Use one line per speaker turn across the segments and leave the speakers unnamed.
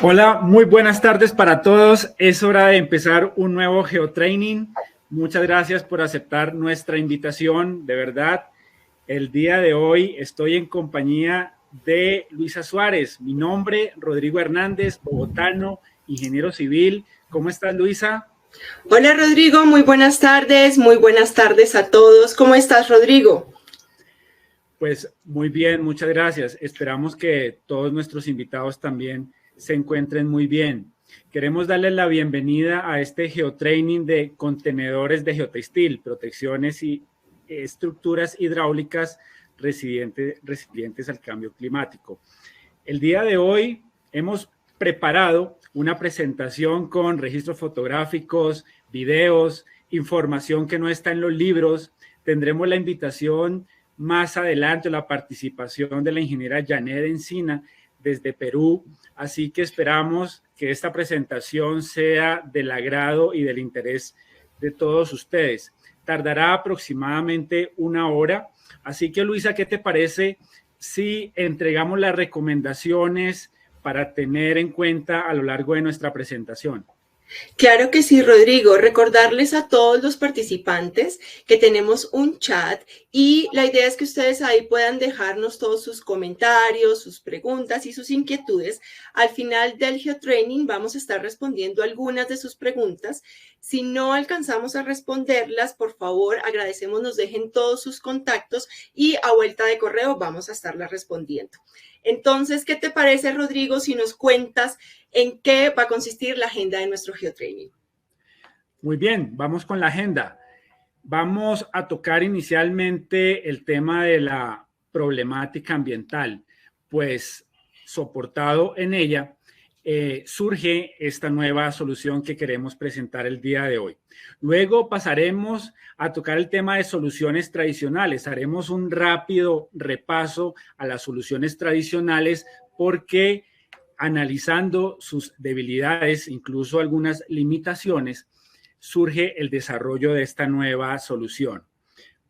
Hola, muy buenas tardes para todos. Es hora de empezar un nuevo GeoTraining. Muchas gracias por aceptar nuestra invitación. De verdad, el día de hoy estoy en compañía de Luisa Suárez. Mi nombre, Rodrigo Hernández, bogotano, ingeniero civil. ¿Cómo estás, Luisa?
Hola, Rodrigo. Muy buenas tardes. Muy buenas tardes a todos. ¿Cómo estás, Rodrigo?
Pues muy bien, muchas gracias. Esperamos que todos nuestros invitados también se encuentren muy bien. Queremos darles la bienvenida a este geotraining de contenedores de geotextil, protecciones y estructuras hidráulicas resilientes al cambio climático. El día de hoy hemos preparado una presentación con registros fotográficos, videos, información que no está en los libros. Tendremos la invitación más adelante, la participación de la ingeniera Janet Encina desde Perú. Así que esperamos que esta presentación sea del agrado y del interés de todos ustedes. Tardará aproximadamente 1 hora. Así que, Luisa, ¿qué te parece si entregamos las recomendaciones para tener en cuenta a lo largo de nuestra presentación?
Claro que sí, Rodrigo. Recordarles a todos los participantes que tenemos un chat y la idea es que ustedes ahí puedan dejarnos todos sus comentarios, sus preguntas y sus inquietudes. Al final del GeoTraining vamos a estar respondiendo algunas de sus preguntas. Si no alcanzamos a responderlas, por favor, agradecemos nos dejen todos sus contactos y a vuelta de correo vamos a estarlas respondiendo. Entonces, ¿qué te parece, Rodrigo, si nos cuentas en qué va a consistir la agenda de nuestro GeoTraining?
Muy bien, vamos con la agenda. Vamos a tocar inicialmente el tema de la problemática ambiental, pues soportado en ella surge esta nueva solución que queremos presentar el día de hoy. Luego pasaremos a tocar el tema de soluciones tradicionales. Haremos un rápido repaso a las soluciones tradicionales porque analizando sus debilidades, incluso algunas limitaciones, surge el desarrollo de esta nueva solución.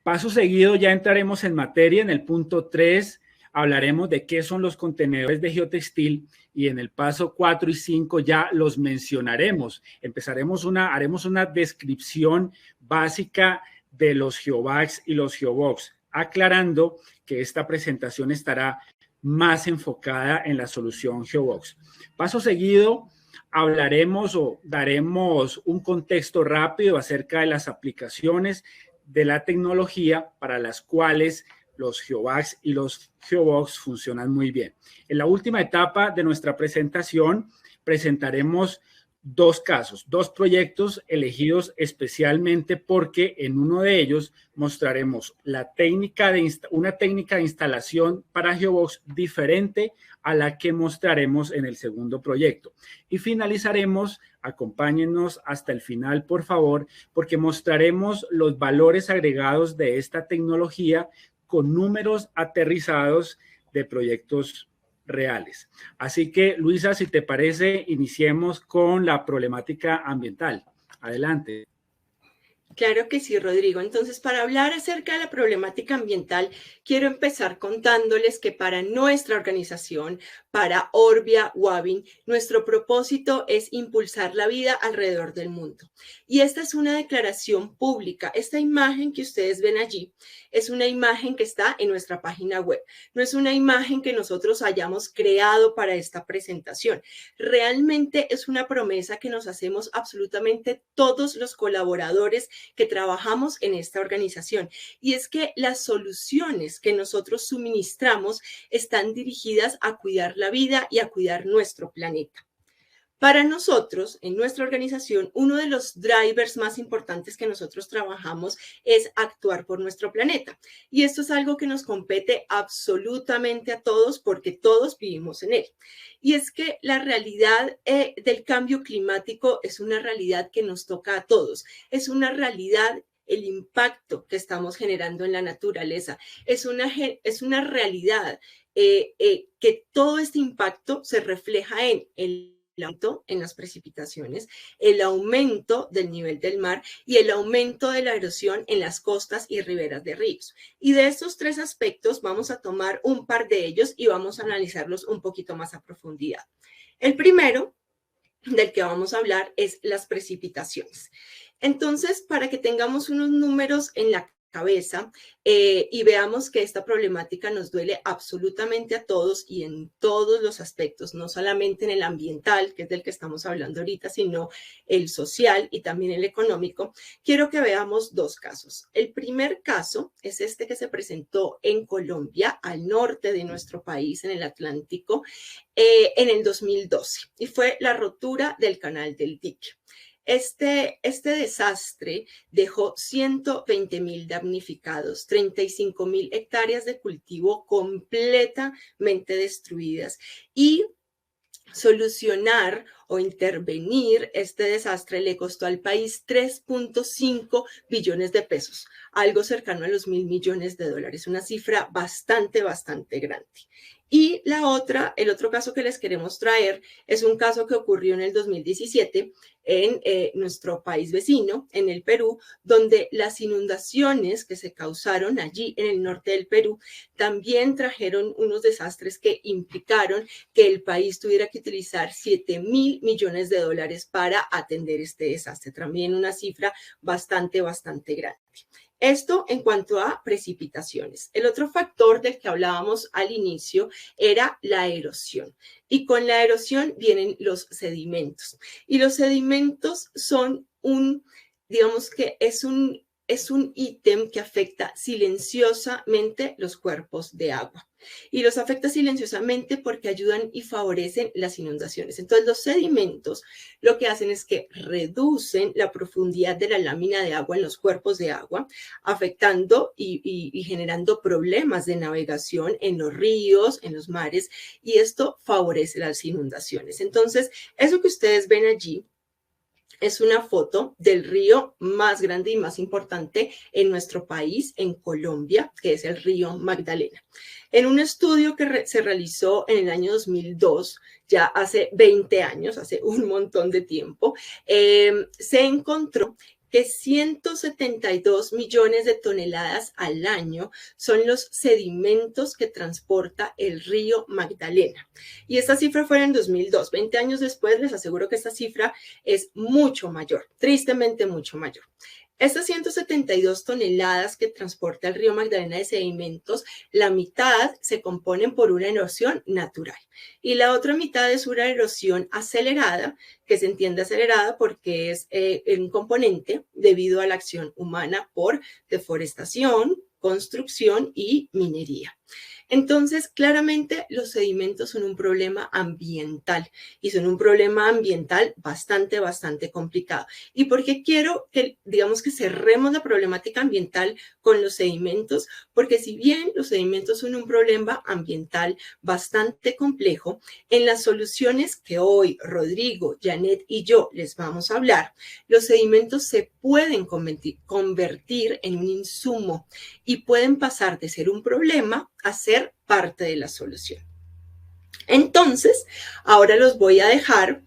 Paso seguido ya entraremos en materia. En el punto 3 hablaremos de qué son los contenedores de geotextil y en el paso 4 y 5 ya los mencionaremos. Haremos una descripción básica de los geobags y los geobox, aclarando que esta presentación estará más enfocada en la solución geobox. Paso seguido hablaremos o daremos un contexto rápido acerca de las aplicaciones de la tecnología para las cuales los geobags y los geobox funcionan muy bien. En la última etapa de nuestra presentación presentaremos 2 casos, 2 proyectos elegidos especialmente porque en uno de ellos mostraremos una técnica de instalación para geobox diferente a la que mostraremos en el segundo proyecto. Y finalizaremos, acompáñennos hasta el final, por favor, porque mostraremos los valores agregados de esta tecnología con números aterrizados de proyectos reales. Así que, Luisa, si te parece, iniciemos con la problemática ambiental. Adelante.
Claro que sí, Rodrigo. Entonces, para hablar acerca de la problemática ambiental, quiero empezar contándoles que para nuestra organización, para Orbia Wavin, nuestro propósito es impulsar la vida alrededor del mundo. Y esta es una declaración pública. Esta imagen que ustedes ven allí es una imagen que está en nuestra página web. No es una imagen que nosotros hayamos creado para esta presentación. Realmente es una promesa que nos hacemos absolutamente todos los colaboradores que trabajamos en esta organización, y es que las soluciones que nosotros suministramos están dirigidas a cuidar la vida y a cuidar nuestro planeta. Para nosotros, en nuestra organización, uno de los drivers más importantes que nosotros trabajamos es actuar por nuestro planeta. Y esto es algo que nos compete absolutamente a todos porque todos vivimos en él. Y es que la realidad del cambio climático es una realidad que nos toca a todos. Es una realidad el impacto que estamos generando en la naturaleza. Es una realidad que todo este impacto se refleja en el aumento en las precipitaciones, el aumento del nivel del mar y el aumento de la erosión en las costas y riberas de ríos. Y de estos 3 aspectos vamos a tomar un par de ellos y vamos a analizarlos un poquito más a profundidad. El primero del que vamos a hablar es las precipitaciones. Entonces, para que tengamos unos números en la cabeza y veamos que esta problemática nos duele absolutamente a todos y en todos los aspectos, no solamente en el ambiental, que es del que estamos hablando ahorita, sino el social y también el económico, quiero que veamos dos casos. El primer caso es este que se presentó en Colombia, al norte de nuestro país, en el Atlántico, en el 2012, y fue la rotura del canal del dique. Este desastre dejó 120.000 damnificados, 35.000 hectáreas de cultivo completamente destruidas y solucionar o intervenir este desastre le costó al país 3.5 billones de pesos, algo cercano a los 1.000 millones de dólares, una cifra bastante grande. Y el otro caso que les queremos traer es un caso que ocurrió en el 2017 en nuestro país vecino, en el Perú, donde las inundaciones que se causaron allí en el norte del Perú también trajeron unos desastres que implicaron que el país tuviera que utilizar 7.000 millones de dólares para atender este desastre. También una cifra bastante grande. Esto en cuanto a precipitaciones. El otro factor del que hablábamos al inicio era la erosión. Y con la erosión vienen los sedimentos. Y los sedimentos son digamos que es un ítem que afecta silenciosamente los cuerpos de agua. Y los afecta silenciosamente porque ayudan y favorecen las inundaciones. Entonces, los sedimentos lo que hacen es que reducen la profundidad de la lámina de agua en los cuerpos de agua, afectando y generando problemas de navegación en los ríos, en los mares, y esto favorece las inundaciones. Entonces, eso que ustedes ven allí es una foto del río más grande y más importante en nuestro país, en Colombia, que es el río Magdalena. En un estudio que se realizó en el año 2002, ya hace 20 años, hace un montón de tiempo, se encontró que 172 millones de toneladas al año son los sedimentos que transporta el río Magdalena. Y esta cifra fue en 2002. 20 años después, les aseguro que esta cifra es mucho mayor, tristemente mucho mayor. Estas 172 toneladas que transporta el río Magdalena de sedimentos, la mitad se componen por una erosión natural y la otra mitad es una erosión acelerada, que se entiende acelerada porque es un componente debido a la acción humana por deforestación, construcción y minería. Entonces, claramente los sedimentos son un problema ambiental y son un problema ambiental bastante complicado. ¿Y por qué quiero que, digamos, que cerremos la problemática ambiental con los sedimentos? Porque si bien los sedimentos son un problema ambiental bastante complejo, en las soluciones que hoy Rodrigo, Janet y yo les vamos a hablar, los sedimentos se pueden convertir en un insumo y pueden pasar de ser un problema a ser parte de la solución. Entonces, ahora los voy a dejar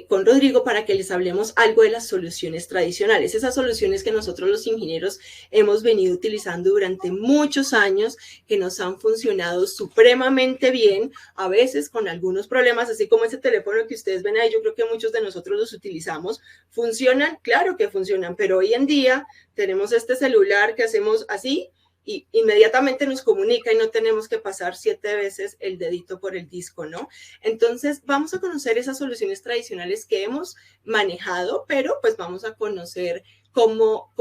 con Rodrigo para que les hablemos algo de las soluciones tradicionales, esas soluciones que nosotros los ingenieros hemos venido utilizando durante muchos años, que nos han funcionado supremamente bien, a veces con algunos problemas, así como ese teléfono que ustedes ven ahí, yo creo que muchos de nosotros los utilizamos. ¿Funcionan? Claro que funcionan, pero hoy en día tenemos este celular que hacemos así, y inmediatamente nos comunica y no tenemos que pasar 7 veces el dedito por el disco, ¿no? Entonces, vamos a conocer esas soluciones tradicionales que hemos manejado, pero pues vamos a conocer cómo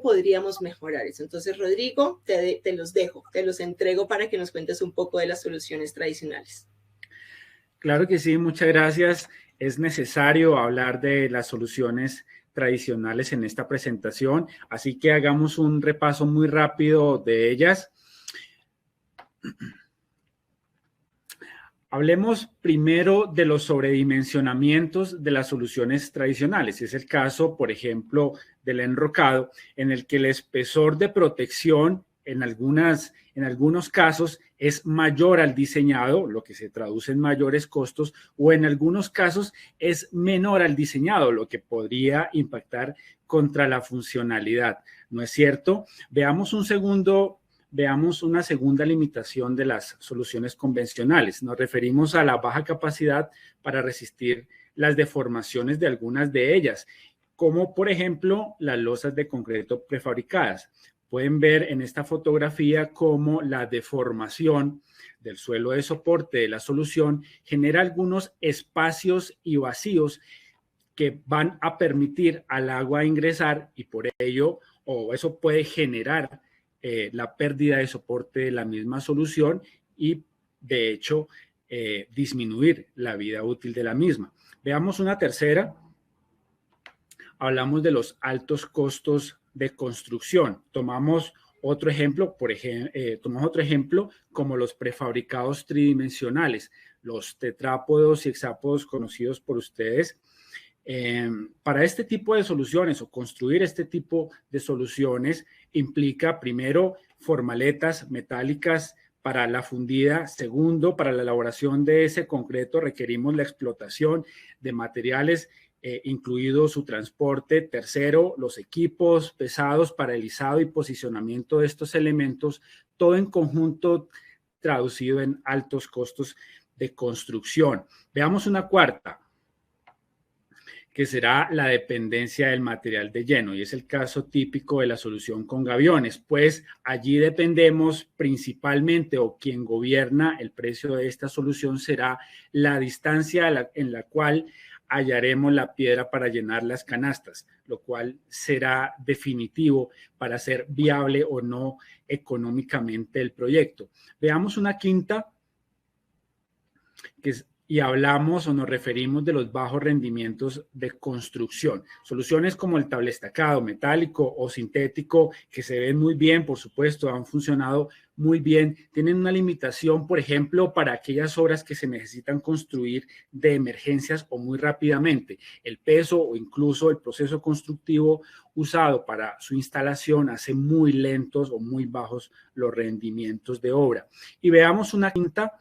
podríamos mejorar eso. Entonces, Rodrigo, te los dejo, te los entrego para que nos cuentes un poco de las soluciones tradicionales.
Claro que sí, muchas gracias. Es necesario hablar de las soluciones tradicionales en esta presentación, así que hagamos un repaso muy rápido de ellas. Hablemos primero de los sobredimensionamientos de las soluciones tradicionales. Es el caso, por ejemplo, del enrocado, en el que el espesor de protección en algunos casos es mayor al diseñado, lo que se traduce en mayores costos, o en algunos casos es menor al diseñado, lo que podría impactar contra la funcionalidad. ¿No es cierto? Veamos un segundo veamos una segunda limitación de las soluciones convencionales. Nos referimos a la baja capacidad para resistir las deformaciones de algunas de ellas, como por ejemplo las losas de concreto prefabricadas. Pueden ver en esta fotografía cómo la deformación del suelo de soporte de la solución genera algunos espacios y vacíos que van a permitir al agua ingresar y por ello, o eso puede generar la pérdida de soporte de la misma solución y de hecho disminuir la vida útil de la misma. Veamos una tercera. Hablamos de los altos costos de construcción. Tomamos otro ejemplo, como los prefabricados tridimensionales, los tetrápodos y hexápodos conocidos por ustedes. Para este tipo de soluciones o construir este tipo de soluciones implica primero formaletas metálicas para la fundida. Segundo, para la elaboración de ese concreto requerimos la explotación de materiales incluido su transporte. Tercero, los equipos pesados para el izado y posicionamiento de estos elementos, todo en conjunto traducido en altos costos de construcción. Veamos una cuarta, que será la dependencia del material de lleno, y es el caso típico de la solución con gaviones, pues allí dependemos principalmente, o quien gobierna el precio de esta solución será la distancia en la cual hallaremos la piedra para llenar las canastas, lo cual será definitivo para hacer viable o no económicamente el proyecto. Veamos una quinta, y hablamos o nos referimos de los bajos rendimientos de construcción. Soluciones como el tablestacado metálico o sintético, que se ven muy bien, por supuesto, han funcionado muy bien, tienen una limitación, por ejemplo, para aquellas obras que se necesitan construir de emergencias o muy rápidamente. El peso o incluso el proceso constructivo usado para su instalación hace muy lentos o muy bajos los rendimientos de obra. Y veamos una quinta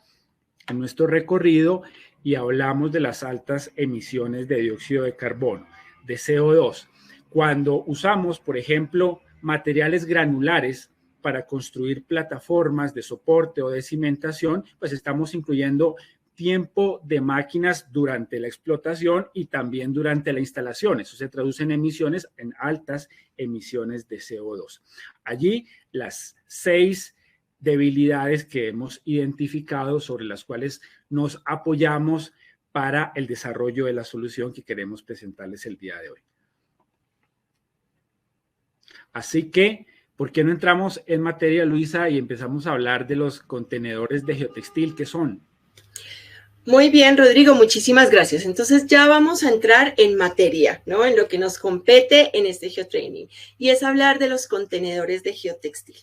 en nuestro recorrido y hablamos de las altas emisiones de dióxido de carbono, de CO2. Cuando usamos, por ejemplo, materiales granulares para construir plataformas de soporte o de cimentación, pues estamos incluyendo tiempo de máquinas durante la explotación y también durante la instalación. Eso se traduce en emisiones, en altas emisiones de CO2. Allí las 6 debilidades que hemos identificado sobre las cuales nos apoyamos para el desarrollo de la solución que queremos presentarles el día de hoy. Así que, ¿por qué no entramos en materia, Luisa, y empezamos a hablar de los contenedores de geotextil? ¿Qué son?
Muy bien, Rodrigo, muchísimas gracias. Entonces ya vamos a entrar en materia, ¿no? En lo que nos compete en este geotraining, y es hablar de los contenedores de geotextil.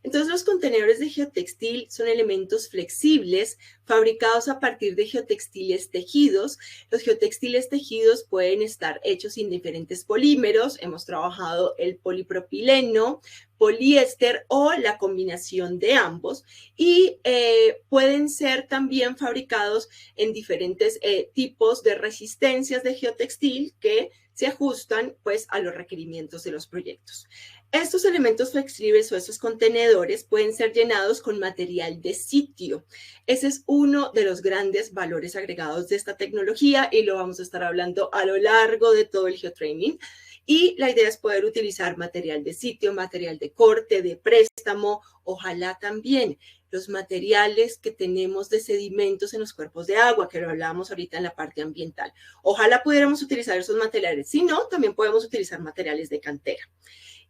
Entonces, los contenedores de geotextil son elementos flexibles fabricados a partir de geotextiles tejidos. Los geotextiles tejidos pueden estar hechos en diferentes polímeros. Hemos trabajado el polipropileno, poliéster o la combinación de ambos, y pueden ser también fabricados en diferentes tipos de resistencias de geotextil que se ajustan pues a los requerimientos de los proyectos. Estos elementos flexibles o estos contenedores pueden ser llenados con material de sitio. Ese es uno de los grandes valores agregados de esta tecnología y lo vamos a estar hablando a lo largo de todo el geotraining. Y la idea es poder utilizar material de sitio, material de corte, de préstamo, ojalá también los materiales que tenemos de sedimentos en los cuerpos de agua, que lo hablábamos ahorita en la parte ambiental. Ojalá pudiéramos utilizar esos materiales. Si no, también podemos utilizar materiales de cantera.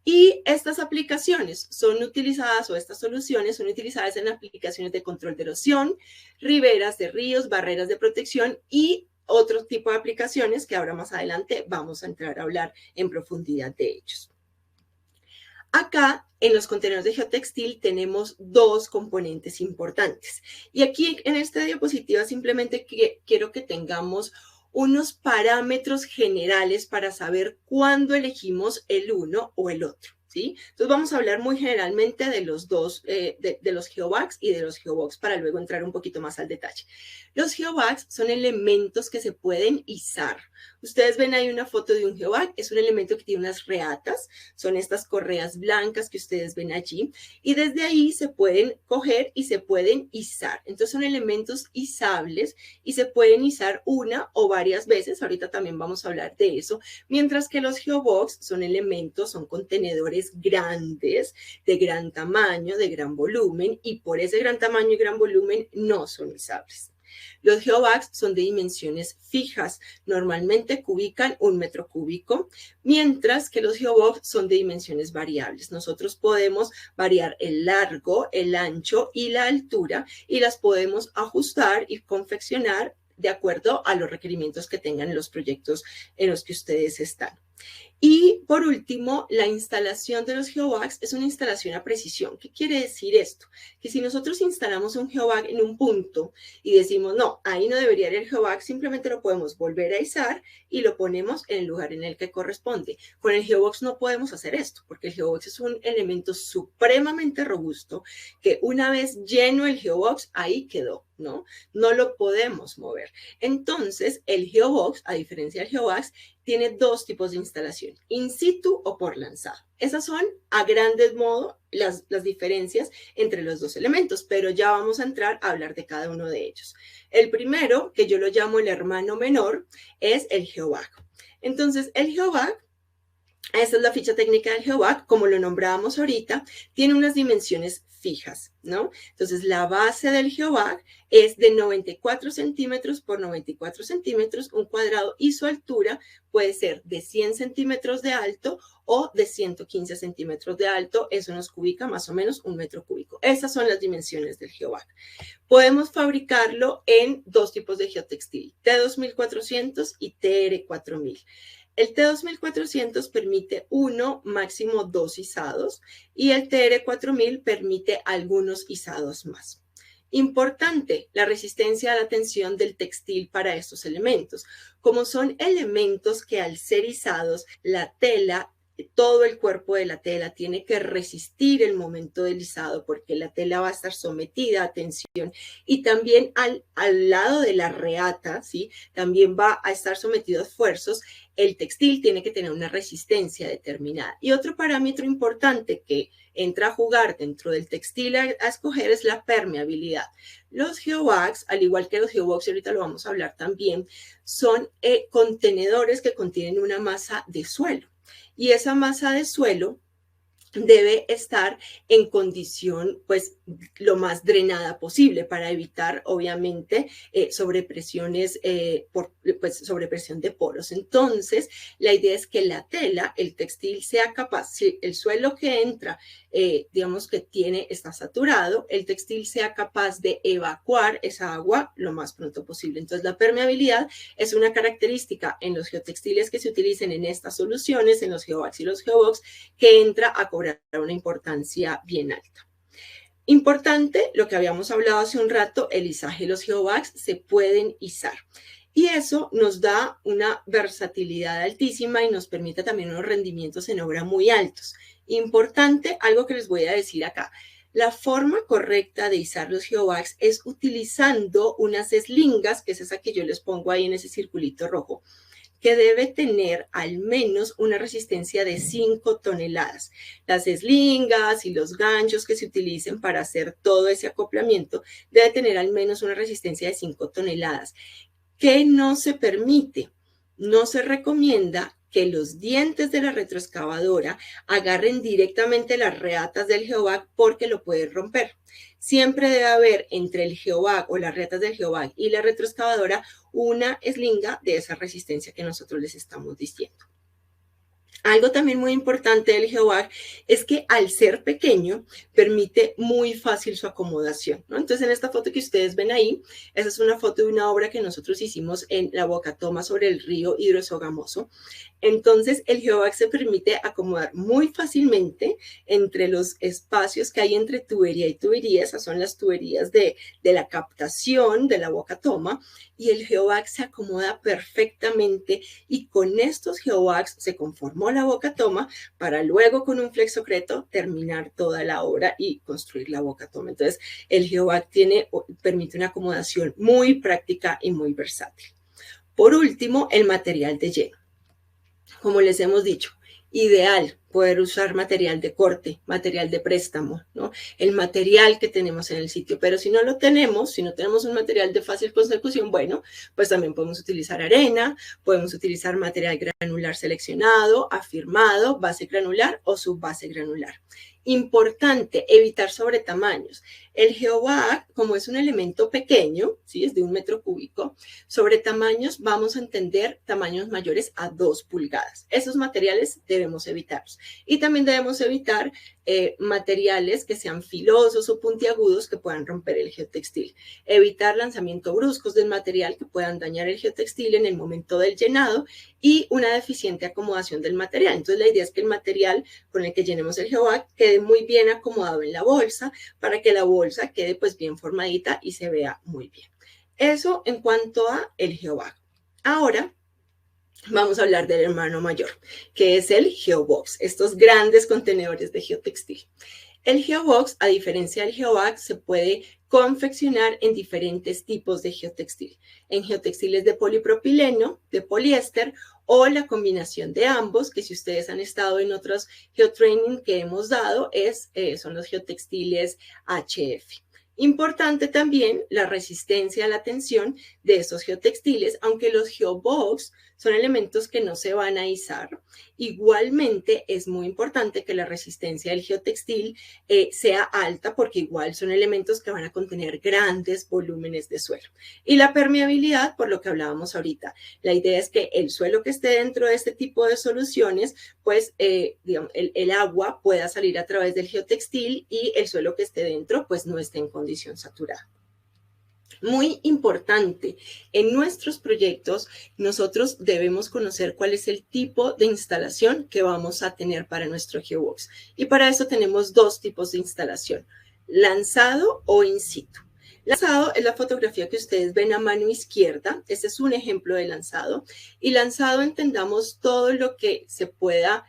Y estas aplicaciones son utilizadas, o estas soluciones son utilizadas en aplicaciones de control de erosión, riberas de ríos, barreras de protección y otro tipo de aplicaciones que ahora más adelante vamos a entrar a hablar en profundidad de ellos. Acá, en los contenedores de geotextil, tenemos dos componentes importantes. Y aquí en esta diapositiva simplemente quiero que tengamos unos parámetros generales para saber cuándo elegimos el uno o el otro. ¿sí? Entonces vamos a hablar muy generalmente de los dos, de los geobags y de los geobox para luego entrar un poquito más al detalle. Los geobags son elementos que se pueden izar. Ustedes ven ahí una foto de un geobag, es un elemento que tiene unas reatas, son estas correas blancas que ustedes ven allí, y desde ahí se pueden coger y se pueden izar. Entonces son elementos izables y se pueden izar una o varias veces, ahorita también vamos a hablar de eso, mientras que los geobox son elementos, son contenedores grandes, de gran tamaño, de gran volumen, y por ese gran tamaño y gran volumen no son izables. Los geobags son de dimensiones fijas, normalmente cubican 1 metro cúbico, mientras que los geobox son de dimensiones variables. Nosotros podemos variar el largo, el ancho y la altura y las podemos ajustar y confeccionar de acuerdo a los requerimientos que tengan los proyectos en los que ustedes están. Y por último, la instalación de los geobags es una instalación a precisión. ¿Qué quiere decir esto? Que si nosotros instalamos un geobag en un punto y decimos, no, ahí no debería ir el geobag, simplemente lo podemos volver a izar y lo ponemos en el lugar en el que corresponde. Con el geobox no podemos hacer esto, porque el geobox es un elemento supremamente robusto que una vez lleno el geobox, ahí quedó, ¿no? No lo podemos mover. Entonces, el geobox, a diferencia del geobags, tiene dos tipos de instalación, in situ o por lanzado. Esas son, a grandes modos, las diferencias entre los dos elementos, pero ya vamos a entrar a hablar de cada uno de ellos. El primero, que yo lo llamo el hermano menor, es el geobag. Entonces, el geobag, esta es la ficha técnica del geobag, como lo nombrábamos ahorita, tiene unas dimensiones fijas, ¿no? Entonces, la base del geobag es de 94 centímetros por 94 centímetros, un cuadrado, y su altura puede ser de 100 centímetros de alto o de 115 centímetros de alto. Eso nos ubica más o menos 1 metro cúbico. Esas son las dimensiones del geobag. Podemos fabricarlo en dos tipos de geotextil, T2400 y TR4000. El T2400 permite uno, máximo 2 izados, y el TR4000 permite algunos izados más. Importante, la resistencia a la tensión del textil para estos elementos. Como son elementos que al ser izados, la tela, todo el cuerpo de la tela tiene que resistir el momento del izado porque la tela va a estar sometida a tensión, y también al lado de la reata, ¿sí? También va a estar sometido a esfuerzos. El textil tiene que tener una resistencia determinada. Y otro parámetro importante que entra a jugar dentro del textil a escoger es la permeabilidad. Los geobags, al igual que los geobox, y ahorita lo vamos a hablar también, son contenedores que contienen una masa de suelo. Y esa masa de suelo debe estar en condición, pues, lo más drenada posible para evitar, obviamente, sobrepresiones, sobrepresión de poros. Entonces, la idea es que la tela, el textil, sea capaz, si el suelo que entra, digamos que está saturado, el textil sea capaz de evacuar esa agua lo más pronto posible. Entonces, la permeabilidad es una característica en los geotextiles que se utilicen en estas soluciones, en los geobags y los geobox, que entra a cobrar una importancia bien alta. Importante, lo que habíamos hablado hace un rato, el izaje. Los geobags se pueden izar. Y eso nos da una versatilidad altísima y nos permite también unos rendimientos en obra muy altos. Importante, algo que les voy a decir acá. La forma correcta de izar los geobags es utilizando unas eslingas, que es esa que yo les pongo ahí en ese circulito rojo, que debe tener al menos una resistencia de 5 toneladas. Las eslingas y los ganchos que se utilicen para hacer todo ese acoplamiento debe tener al menos una resistencia de 5 toneladas. ¿Qué no se permite? No se recomienda que los dientes de la retroexcavadora agarren directamente las reatas del geobag porque lo pueden romper. Siempre debe haber entre el geobag o las reatas del geobag y la retroexcavadora una eslinga de esa resistencia que nosotros les estamos diciendo. Algo también muy importante del geobag es que al ser pequeño permite muy fácil su acomodación, ¿no? Entonces en esta foto que ustedes ven ahí, esa es una foto de una obra que nosotros hicimos en la Boca Toma sobre el río Hidrosogamoso. Entonces el geobag se permite acomodar muy fácilmente entre los espacios que hay entre tubería y tubería. Esas son las tuberías de la captación de la Boca Toma, y el geobag se acomoda perfectamente, y con estos geobags se conformó la boca toma para luego con un flexocreto terminar toda la obra y construir la boca toma. Entonces, el GeoBack permite una acomodación muy práctica y muy versátil. Por último, el material de lleno. Como les hemos dicho, ideal poder usar material de corte, material de préstamo, ¿no? El material que tenemos en el sitio, pero si no lo tenemos, si no tenemos un material de fácil consecución, bueno, pues también podemos utilizar arena, podemos utilizar material granular seleccionado, afirmado, base granular o subbase granular. Importante, evitar sobretamaños. El GeoBack, como es un elemento pequeño, ¿sí? Es de 1 metro cúbico, sobre tamaños vamos a entender tamaños mayores a 2 pulgadas. Esos materiales debemos evitarlos. Y también debemos evitar materiales que sean filosos o puntiagudos que puedan romper el geotextil. Evitar lanzamientos bruscos del material que puedan dañar el geotextil en el momento del llenado y una deficiente acomodación del material. Entonces, la idea es que el material con el que llenemos el GeoBack quede muy bien acomodado en la bolsa para que la bolsa quede pues bien formadita y se vea muy bien. Eso en cuanto a el GeoBack. Ahora vamos a hablar del hermano mayor, que es el GeoBox, estos grandes contenedores de geotextil. El GeoBox, a diferencia del GeoBack, se puede confeccionar en diferentes tipos de geotextil. En geotextiles de polipropileno, de poliéster o la combinación de ambos, que si ustedes han estado en otros geotraining que hemos dado, son los geotextiles HF. Importante también la resistencia a la tensión de estos geotextiles, aunque los GeoBox son elementos que no se van a izar. Igualmente es muy importante que la resistencia del geotextil sea alta porque igual son elementos que van a contener grandes volúmenes de suelo. Y la permeabilidad, por lo que hablábamos ahorita. La idea es que el suelo que esté dentro de este tipo de soluciones, pues digamos, el agua pueda salir a través del geotextil y el suelo que esté dentro pues no esté en condición saturada. Muy importante, en nuestros proyectos nosotros debemos conocer cuál es el tipo de instalación que vamos a tener para nuestro GeoBox. Y para eso tenemos 2 tipos de instalación, lanzado o in situ. Lanzado es la fotografía que ustedes ven a mano izquierda, este es un ejemplo de lanzado. Y lanzado entendamos todo lo que se pueda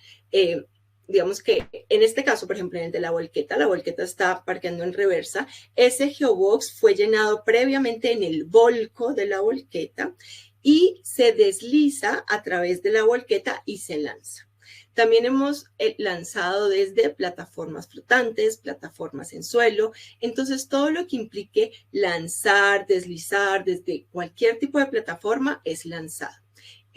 digamos que en este caso, por ejemplo, en el de la volqueta está parqueando en reversa. Ese GeoBox fue llenado previamente en el volco de la volqueta y se desliza a través de la volqueta y se lanza. También hemos lanzado desde plataformas flotantes, plataformas en suelo. Entonces, todo lo que implique lanzar, deslizar desde cualquier tipo de plataforma es lanzado.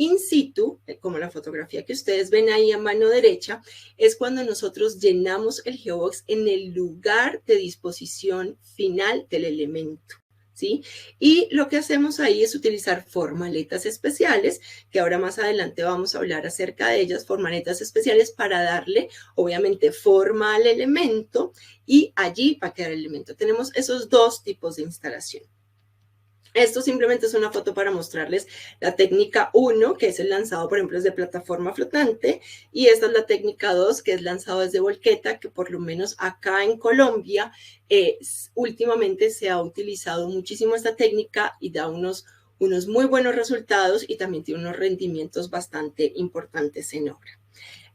In situ, como la fotografía que ustedes ven ahí a mano derecha, es cuando nosotros llenamos el GeoBox en el lugar de disposición final del elemento, ¿sí? Y lo que hacemos ahí es utilizar formaletas especiales, que ahora más adelante vamos a hablar acerca de ellas, formaletas especiales para darle, obviamente, forma al elemento y allí va a quedar el elemento. Tenemos esos 2 tipos de instalación. Esto simplemente es una foto para mostrarles la técnica 1, que es el lanzado, por ejemplo, desde plataforma flotante, y esta es la técnica 2, que es lanzado desde volqueta, que por lo menos acá en Colombia últimamente se ha utilizado muchísimo esta técnica y da unos muy buenos resultados y también tiene unos rendimientos bastante importantes en obra.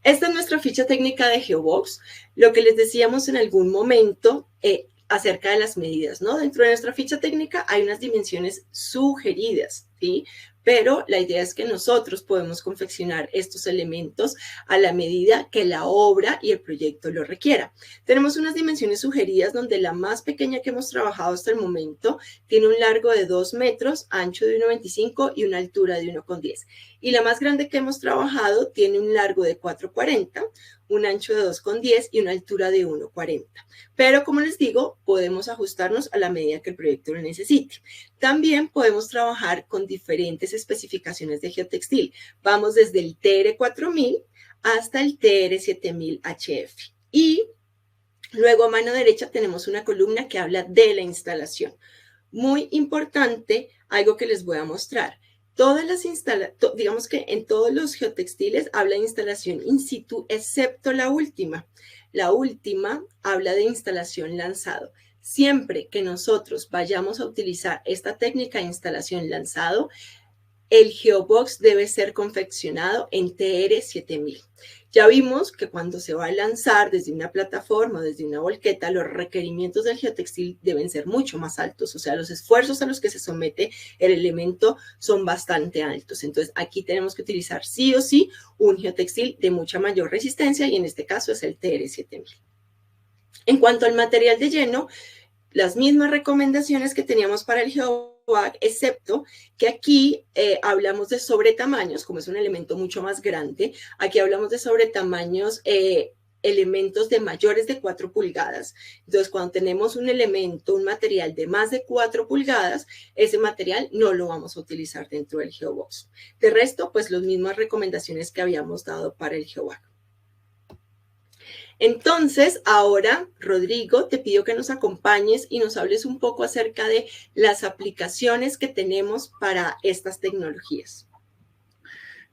Esta es nuestra ficha técnica de GeoBox. Lo que les decíamos en algún momento acerca de las medidas, ¿no? Dentro de nuestra ficha técnica hay unas dimensiones sugeridas, ¿sí? Pero la idea es que nosotros podemos confeccionar estos elementos a la medida que la obra y el proyecto lo requiera. Tenemos unas dimensiones sugeridas donde la más pequeña que hemos trabajado hasta el momento tiene un largo de 2 metros, ancho de 1,25 y una altura de 1,10. Y la más grande que hemos trabajado tiene un largo de 4,40, un ancho de 2,10 y una altura de 1,40. Pero como les digo, podemos ajustarnos a la medida que el proyecto lo necesite. También podemos trabajar con diferentes especificaciones de geotextil. Vamos desde el TR4000 hasta el TR7000 HF. Y luego a mano derecha tenemos una columna que habla de la instalación. Muy importante, algo que les voy a mostrar. Digamos que en todos los geotextiles habla de instalación in situ, excepto la última. La última habla de instalación lanzado. Siempre que nosotros vayamos a utilizar esta técnica de instalación lanzado, el GeoBox debe ser confeccionado en TR7000. Ya vimos que cuando se va a lanzar desde una plataforma, desde una volqueta, los requerimientos del geotextil deben ser mucho más altos, o sea, los esfuerzos a los que se somete el elemento son bastante altos. Entonces, aquí tenemos que utilizar sí o sí un geotextil de mucha mayor resistencia y en este caso es el TR7000. En cuanto al material de lleno, las mismas recomendaciones que teníamos para el GeoWag, excepto que aquí hablamos de sobretamaños, como es un elemento mucho más grande, aquí hablamos de sobretamaños, elementos de mayores de 4 pulgadas. Entonces, cuando tenemos un elemento, un material de más de 4 pulgadas, ese material no lo vamos a utilizar dentro del GeoBox. De resto, pues las mismas recomendaciones que habíamos dado para el GeoWag. Entonces, ahora, Rodrigo, te pido que nos acompañes y nos hables un poco acerca de las aplicaciones que tenemos para estas tecnologías.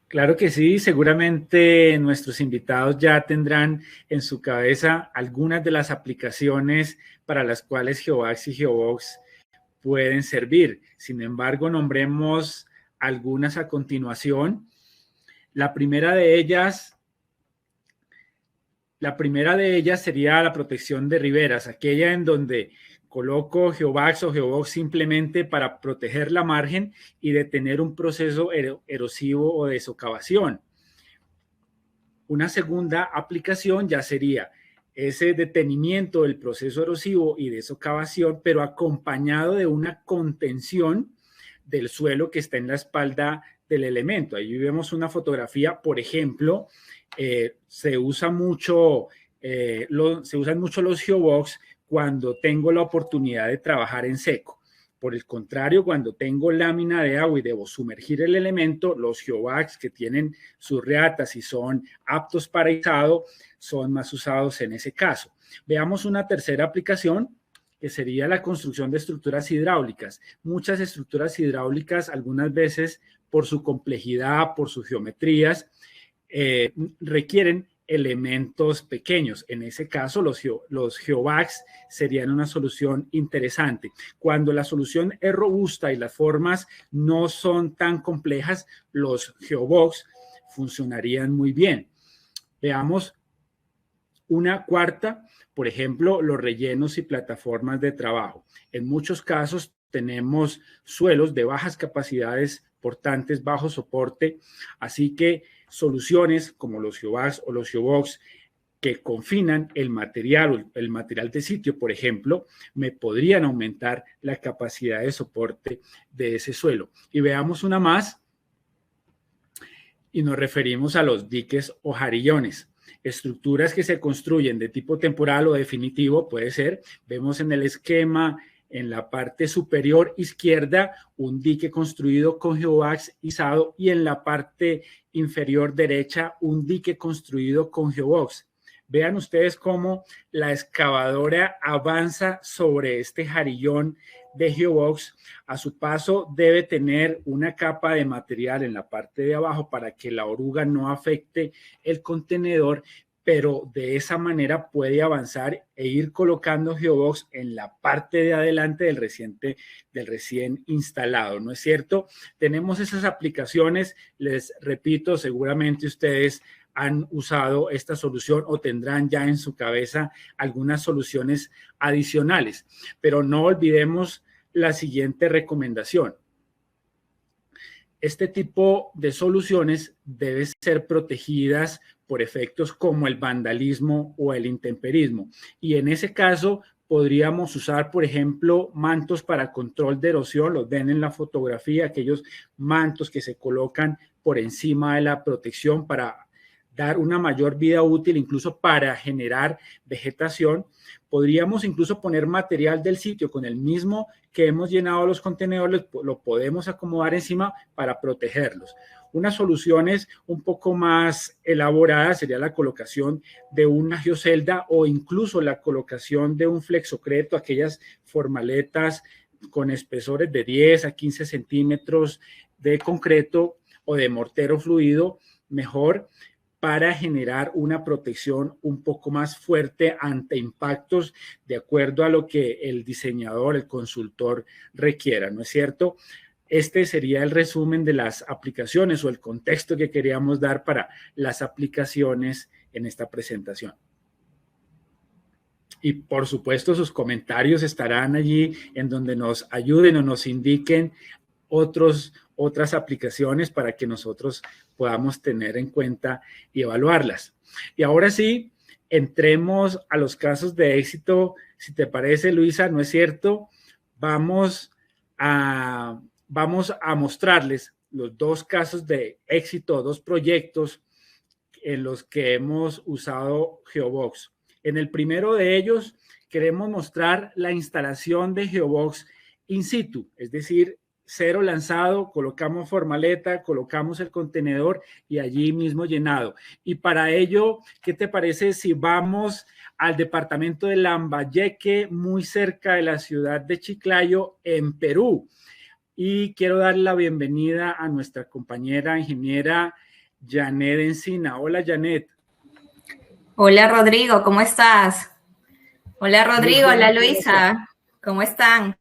Claro que sí, seguramente nuestros invitados ya tendrán en su cabeza algunas de las aplicaciones para las cuales GeoVax y GeoBox pueden servir. Sin embargo, nombremos algunas a continuación. La primera de ellas sería la protección de riberas, aquella en donde coloco GeoVax o GeoBox simplemente para proteger la margen y detener un proceso erosivo o de socavación. Una segunda aplicación ya sería ese detenimiento del proceso erosivo y de socavación, pero acompañado de una contención del suelo que está en la espalda del elemento. Ahí vemos una fotografía, por ejemplo, se usan mucho los GeoBox cuando tengo la oportunidad de trabajar en seco. Por el contrario, cuando tengo lámina de agua y debo sumergir el elemento, los GeoVax que tienen sus reatas y son aptos para izado son más usados en ese caso. Veamos una tercera aplicación que sería la construcción de estructuras hidráulicas. Muchas estructuras hidráulicas, algunas veces por su complejidad, por sus geometrías, requieren elementos pequeños. En ese caso, los GeoVax serían una solución interesante. Cuando la solución es robusta y las formas no son tan complejas, los GeoBox funcionarían muy bien. Veamos una cuarta, por ejemplo, los rellenos y plataformas de trabajo. En muchos casos tenemos suelos de bajas capacidades portantes, bajo soporte, así que soluciones como los GeoVax o los GeoBox que confinan el material de sitio, por ejemplo, me podrían aumentar la capacidad de soporte de ese suelo. Y veamos una más y nos referimos a los diques o jarillones. Estructuras que se construyen de tipo temporal o definitivo, puede ser. Vemos en el esquema, en la parte superior izquierda, un dique construido con GeoVax izado y en la parte inferior derecha, un dique construido con GeoBox. Vean ustedes cómo la excavadora avanza sobre este jarillón de GeoBox. A su paso debe tener una capa de material en la parte de abajo para que la oruga no afecte el contenedor, pero de esa manera puede avanzar e ir colocando GeoBox en la parte de adelante del recién instalado, ¿no es cierto? Tenemos esas aplicaciones, les repito, seguramente ustedes han usado esta solución o tendrán ya en su cabeza algunas soluciones adicionales, pero no olvidemos la siguiente recomendación. Este tipo de soluciones deben ser protegidas por efectos como el vandalismo o el intemperismo. Y en ese caso podríamos usar, por ejemplo, mantos para control de erosión. Los ven en la fotografía, aquellos mantos que se colocan por encima de la protección para dar una mayor vida útil, incluso para generar vegetación. Podríamos incluso poner material del sitio con el mismo que hemos llenado los contenedores, lo podemos acomodar encima para protegerlos. Unas soluciones un poco más elaboradas sería la colocación de una geocelda o incluso la colocación de un flexocreto, aquellas formaletas con espesores de 10 a 15 centímetros de concreto o de mortero fluido, mejor, para generar una protección un poco más fuerte ante impactos de acuerdo a lo que el diseñador, el consultor requiera, ¿no es cierto? este sería el resumen de las aplicaciones o el contexto que queríamos dar para las aplicaciones en esta presentación. Y por supuesto sus comentarios estarán allí en donde nos ayuden o nos indiquen otras aplicaciones para que nosotros podamos tener en cuenta y evaluarlas. Y ahora sí, entremos a los casos de éxito. Si te parece, Luisa, ¿no es cierto? Vamos a mostrarles los dos casos de éxito, dos proyectos en los que hemos usado Geobox. En el primero de ellos queremos mostrar la instalación de Geobox in situ, es decir, cero lanzado, colocamos formaleta, colocamos el contenedor y allí mismo llenado. Y para ello, ¿qué te parece si vamos al departamento de Lambayeque, muy cerca de la ciudad de Chiclayo, en Perú? Y quiero dar la bienvenida a nuestra compañera ingeniera Janet Encina. Hola, Janet.
Hola, Rodrigo, ¿cómo estás? Hola, Rodrigo, hola, Luisa, ¿cómo están?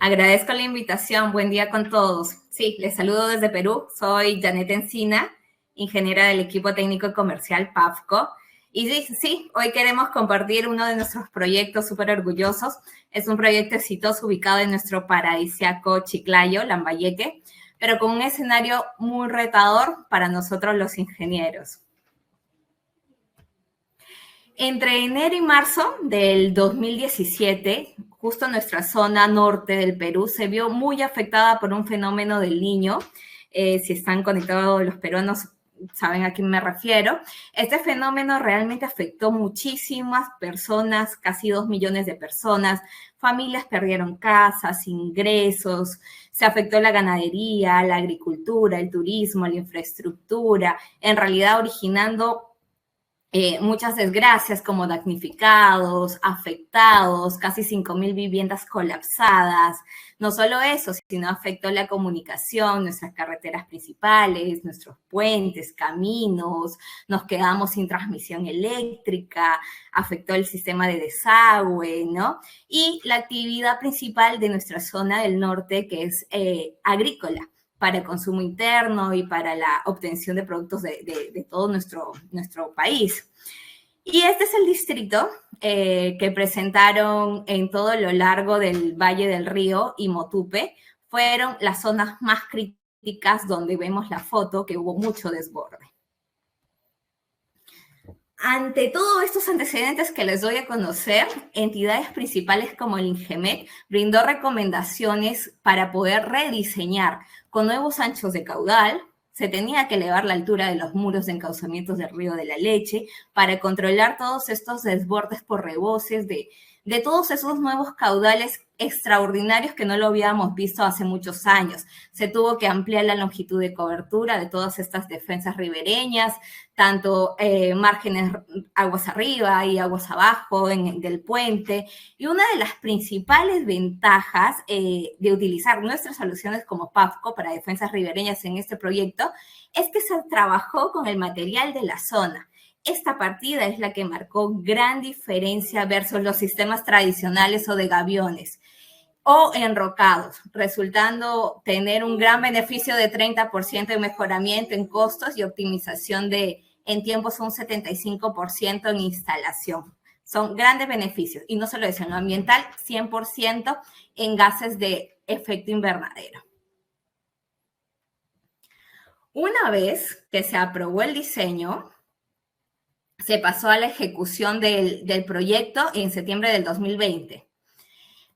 Agradezco la invitación, buen día con todos. Sí, les saludo desde Perú, soy Janet Encina, ingeniera del equipo técnico y comercial PAFCO. Y sí, hoy queremos compartir uno de nuestros proyectos súper orgullosos. Es un proyecto exitoso ubicado en nuestro paradisíaco Chiclayo, Lambayeque, pero con un escenario muy retador para nosotros los ingenieros. Entre enero y marzo del 2017, justo nuestra zona norte del Perú se vio muy afectada por un fenómeno del Niño. Si están conectados los peruanos, saben a quién me refiero. Este fenómeno realmente afectó muchísimas personas, casi 2 millones de personas. Familias perdieron casas, ingresos, se afectó la ganadería, la agricultura, el turismo, la infraestructura, en realidad originando muchas desgracias como damnificados, afectados, casi 5.000 viviendas colapsadas. No solo eso, sino afectó la comunicación, nuestras carreteras principales, nuestros puentes, caminos, nos quedamos sin transmisión eléctrica, afectó el sistema de desagüe, ¿no? Y la actividad principal de nuestra zona del norte, que es agrícola, para el consumo interno y para la obtención de productos de todo nuestro país. Y este es el distrito que presentaron en todo lo largo del Valle del Río y Motupe. Fueron las zonas más críticas donde vemos la foto que hubo mucho desborde. Ante todos estos antecedentes que les doy a conocer, entidades principales como el INGEMET brindó recomendaciones para poder rediseñar con nuevos anchos de caudal. Se tenía que elevar la altura de los muros de encauzamientos del Río de la Leche para controlar todos estos desbordes por reboses de todos esos nuevos caudales extraordinarios que no lo habíamos visto hace muchos años. Se tuvo que ampliar la longitud de cobertura de todas estas defensas ribereñas, tanto márgenes aguas arriba y aguas abajo del puente. Y una de las principales ventajas de utilizar nuestras soluciones como PAFCO para defensas ribereñas en este proyecto es que se trabajó con el material de la zona. Esta partida es la que marcó gran diferencia versus los sistemas tradicionales o de gaviones o enrocados, resultando tener un gran beneficio de 30% de mejoramiento en costos y optimización en tiempos un 75% en instalación. Son grandes beneficios, y no solo eso, en lo ambiental, 100% en gases de efecto invernadero. Una vez que se aprobó el diseño, se pasó a la ejecución del proyecto en septiembre del 2020.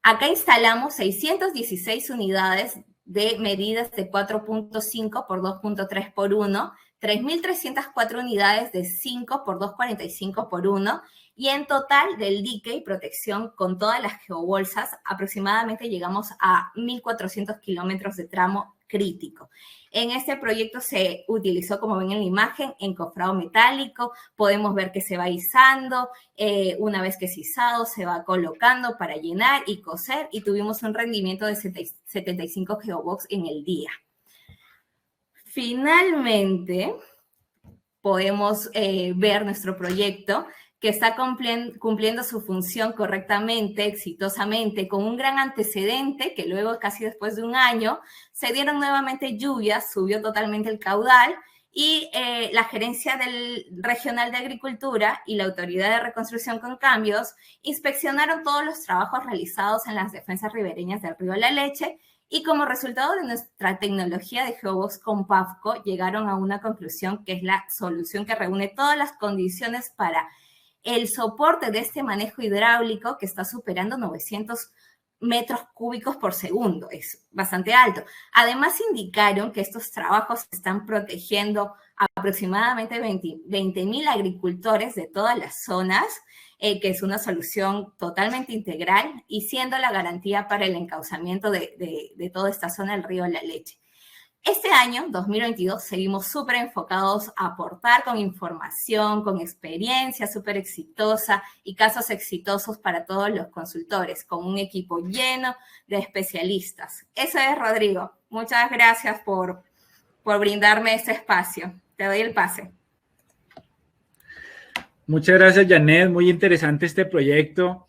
Acá instalamos 616 unidades de medidas de 4.5 por 2.3 por 1, 3.304 unidades de 5 por 2.45 por 1, y en total del dique y protección con todas las geobolsas, aproximadamente llegamos a 1.400 kilómetros de tramo crítico. En este proyecto se utilizó, como ven en la imagen, encofrado metálico. Podemos ver que se va izando. Una vez que es izado, se va colocando para llenar y coser, y tuvimos un rendimiento de 75 geobox en el día. Finalmente, podemos ver nuestro proyecto que está cumpliendo su función correctamente, exitosamente, con un gran antecedente que luego, casi después de un año, se dieron nuevamente lluvias, subió totalmente el caudal y la Gerencia Regional de Agricultura y la Autoridad de Reconstrucción con Cambios inspeccionaron todos los trabajos realizados en las defensas ribereñas del río La Leche y como resultado de nuestra tecnología de Geobox con PAFCO llegaron a una conclusión que es la solución que reúne todas las condiciones para el soporte de este manejo hidráulico que está superando 900 metros cúbicos por segundo, es bastante alto. Además indicaron que estos trabajos están protegiendo a aproximadamente 20.000 agricultores de todas las zonas, que es una solución totalmente integral y siendo la garantía para el encauzamiento de toda esta zona del río La Leche. Este año, 2022, seguimos súper enfocados a aportar con información, con experiencia súper exitosa y casos exitosos para todos los consultores, con un equipo lleno de especialistas. Eso es, Rodrigo. Muchas gracias por brindarme este espacio. Te doy el pase.
Muchas gracias, Janet. Muy interesante este proyecto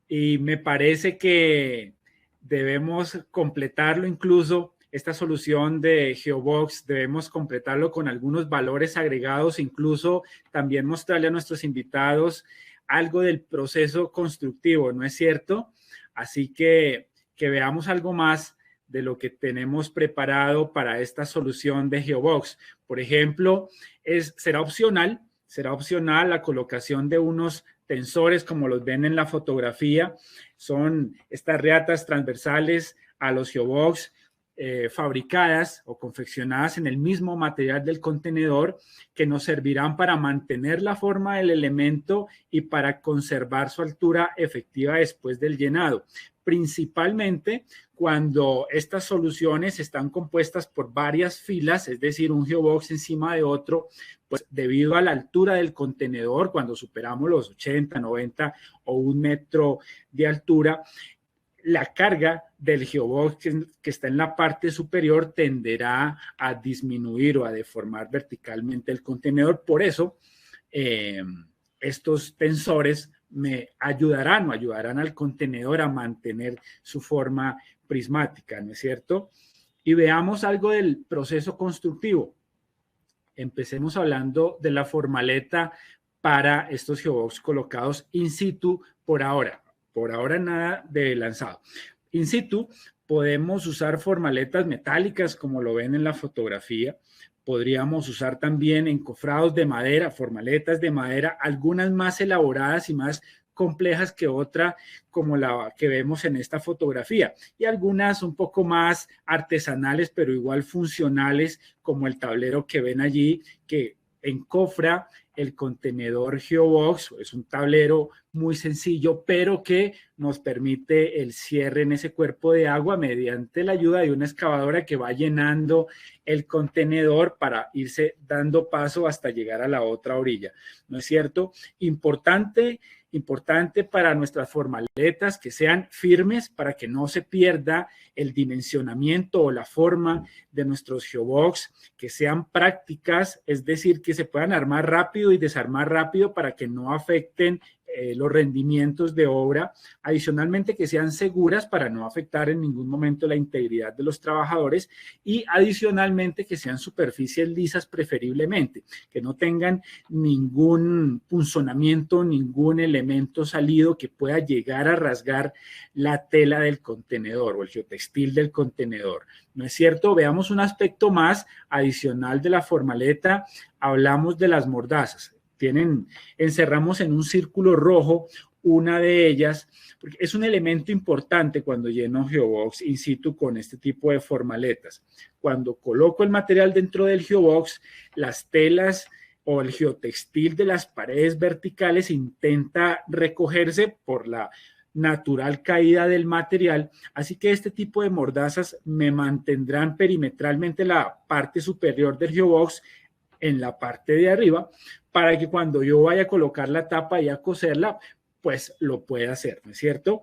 y me parece que debemos completarlo incluso. Esta solución de Geobox debemos completarlo con algunos valores agregados, incluso también mostrarle a nuestros invitados algo del proceso constructivo, ¿no es cierto? Así que veamos algo más de lo que tenemos preparado para esta solución de Geobox. Por ejemplo, será opcional la colocación de unos tensores como los ven en la fotografía. Son estas reatas transversales a los Geobox, fabricadas o confeccionadas en el mismo material del contenedor que nos servirán para mantener la forma del elemento y para conservar su altura efectiva después del llenado, principalmente cuando estas soluciones están compuestas por varias filas, es decir, un Geobox encima de otro, pues debido a la altura del contenedor, cuando superamos los 80, 90 o 1 metro de altura, la carga del Geobox que está en la parte superior tenderá a disminuir o a deformar verticalmente el contenedor. Por eso, estos tensores me ayudarán al contenedor a mantener su forma prismática, ¿no es cierto? Y veamos algo del proceso constructivo. Empecemos hablando de la formaleta para estos Geobox colocados in situ por ahora. Por ahora nada de lanzado. In situ podemos usar formaletas metálicas como lo ven en la fotografía. Podríamos usar también encofrados de madera, formaletas de madera, algunas más elaboradas y más complejas que otra como la que vemos en esta fotografía y algunas un poco más artesanales pero igual funcionales como el tablero que ven allí que encofra el contenedor Geobox. Es un tablero muy sencillo, pero que nos permite el cierre en ese cuerpo de agua mediante la ayuda de una excavadora que va llenando el contenedor para irse dando paso hasta llegar a la otra orilla. ¿No es cierto? Importante para nuestras formaletas que sean firmes para que no se pierda el dimensionamiento o la forma de nuestros Geobox, que sean prácticas, es decir, que se puedan armar rápido y desarmar rápido para que no afecten los rendimientos de obra, adicionalmente que sean seguras para no afectar en ningún momento la integridad de los trabajadores y adicionalmente que sean superficies lisas preferiblemente, que no tengan ningún punzonamiento, ningún elemento salido que pueda llegar a rasgar la tela del contenedor o el geotextil del contenedor. ¿No es cierto? Veamos un aspecto más adicional de la formaleta, hablamos de las mordazas. Encerramos en un círculo rojo una de ellas, porque es un elemento importante cuando lleno Geobox in situ con este tipo de formaletas. Cuando coloco el material dentro del Geobox, las telas o el geotextil de las paredes verticales intenta recogerse por la natural caída del material, así que este tipo de mordazas me mantendrán perimetralmente la parte superior del Geobox en la parte de arriba, para que cuando yo vaya a colocar la tapa y a coserla, pues lo pueda hacer, ¿no es cierto?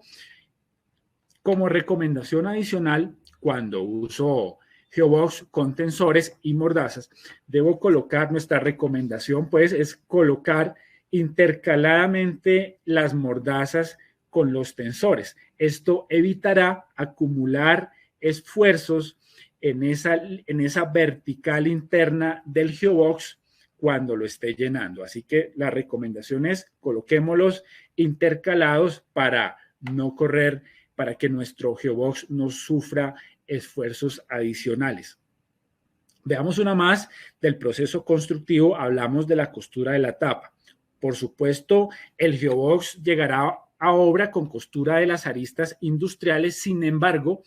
Como recomendación adicional, cuando uso Geobox con tensores y mordazas, debo colocar, nuestra recomendación pues es colocar intercaladamente las mordazas con los tensores. Esto evitará acumular esfuerzos en esa vertical interna del geobox cuando lo esté llenando. Así que la recomendación es coloquémoslos intercalados para no correr, para que nuestro geobox no sufra esfuerzos adicionales. Veamos una más del proceso constructivo. Hablamos de la costura de la tapa. Por supuesto, el geobox llegará a obra con costura de las aristas industriales. Sin embargo,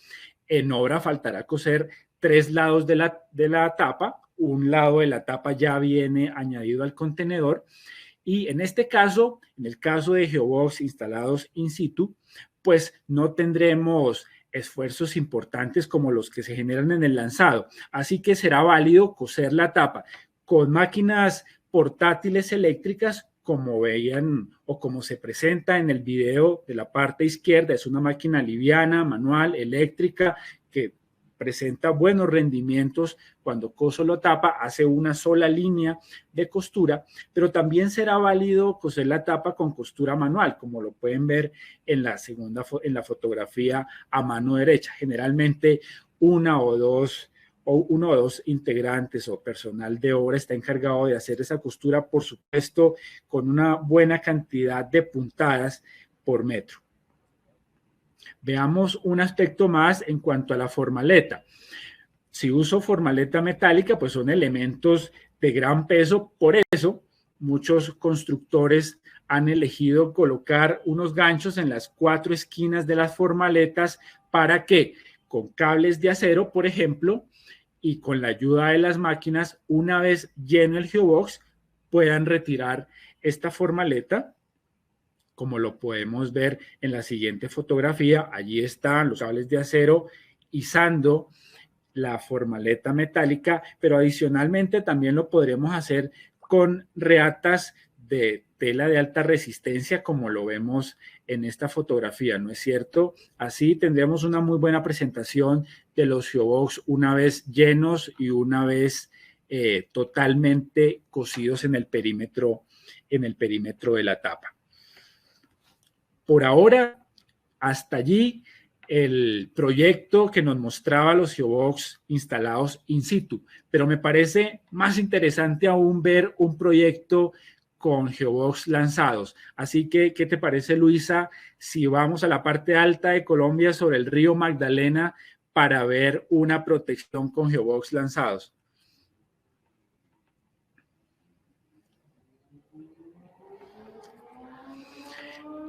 en obra faltará coser 3 lados de la tapa. Un lado de la tapa ya viene añadido al contenedor. Y en este caso, en el caso de geobox instalados in situ, pues no tendremos esfuerzos importantes como los que se generan en el lanzado. Así que será válido coser la tapa con máquinas portátiles eléctricas, como veían o como se presenta en el video de la parte izquierda. Es una máquina liviana, manual, eléctrica, que presenta buenos rendimientos. Cuando coso la tapa, hace una sola línea de costura, pero también será válido coser la tapa con costura manual, como lo pueden ver en la fotografía a mano derecha. Generalmente uno o dos integrantes o personal de obra está encargado de hacer esa costura, por supuesto, con una buena cantidad de puntadas por metro. Veamos un aspecto más en cuanto a la formaleta. Si uso formaleta metálica, pues son elementos de gran peso. Por eso, muchos constructores han elegido colocar unos ganchos en las 4 esquinas de las formaletas para que, con cables de acero, por ejemplo, y con la ayuda de las máquinas, una vez lleno el geobox, puedan retirar esta formaleta, como lo podemos ver en la siguiente fotografía. Allí están los cables de acero izando la formaleta metálica, pero adicionalmente también lo podremos hacer con reatas de tela de alta resistencia, como lo vemos en esta fotografía, ¿no es cierto? Así tendremos una muy buena presentación de los geobox una vez llenos y una vez totalmente cosidos en el perímetro de la tapa. Por ahora, hasta allí el proyecto que nos mostraba los geobox instalados in situ, pero me parece más interesante aún ver un proyecto con geobox lanzados. Así que, ¿qué te parece, Luisa, si vamos a la parte alta de Colombia sobre el río Magdalena para ver una protección con geobox lanzados?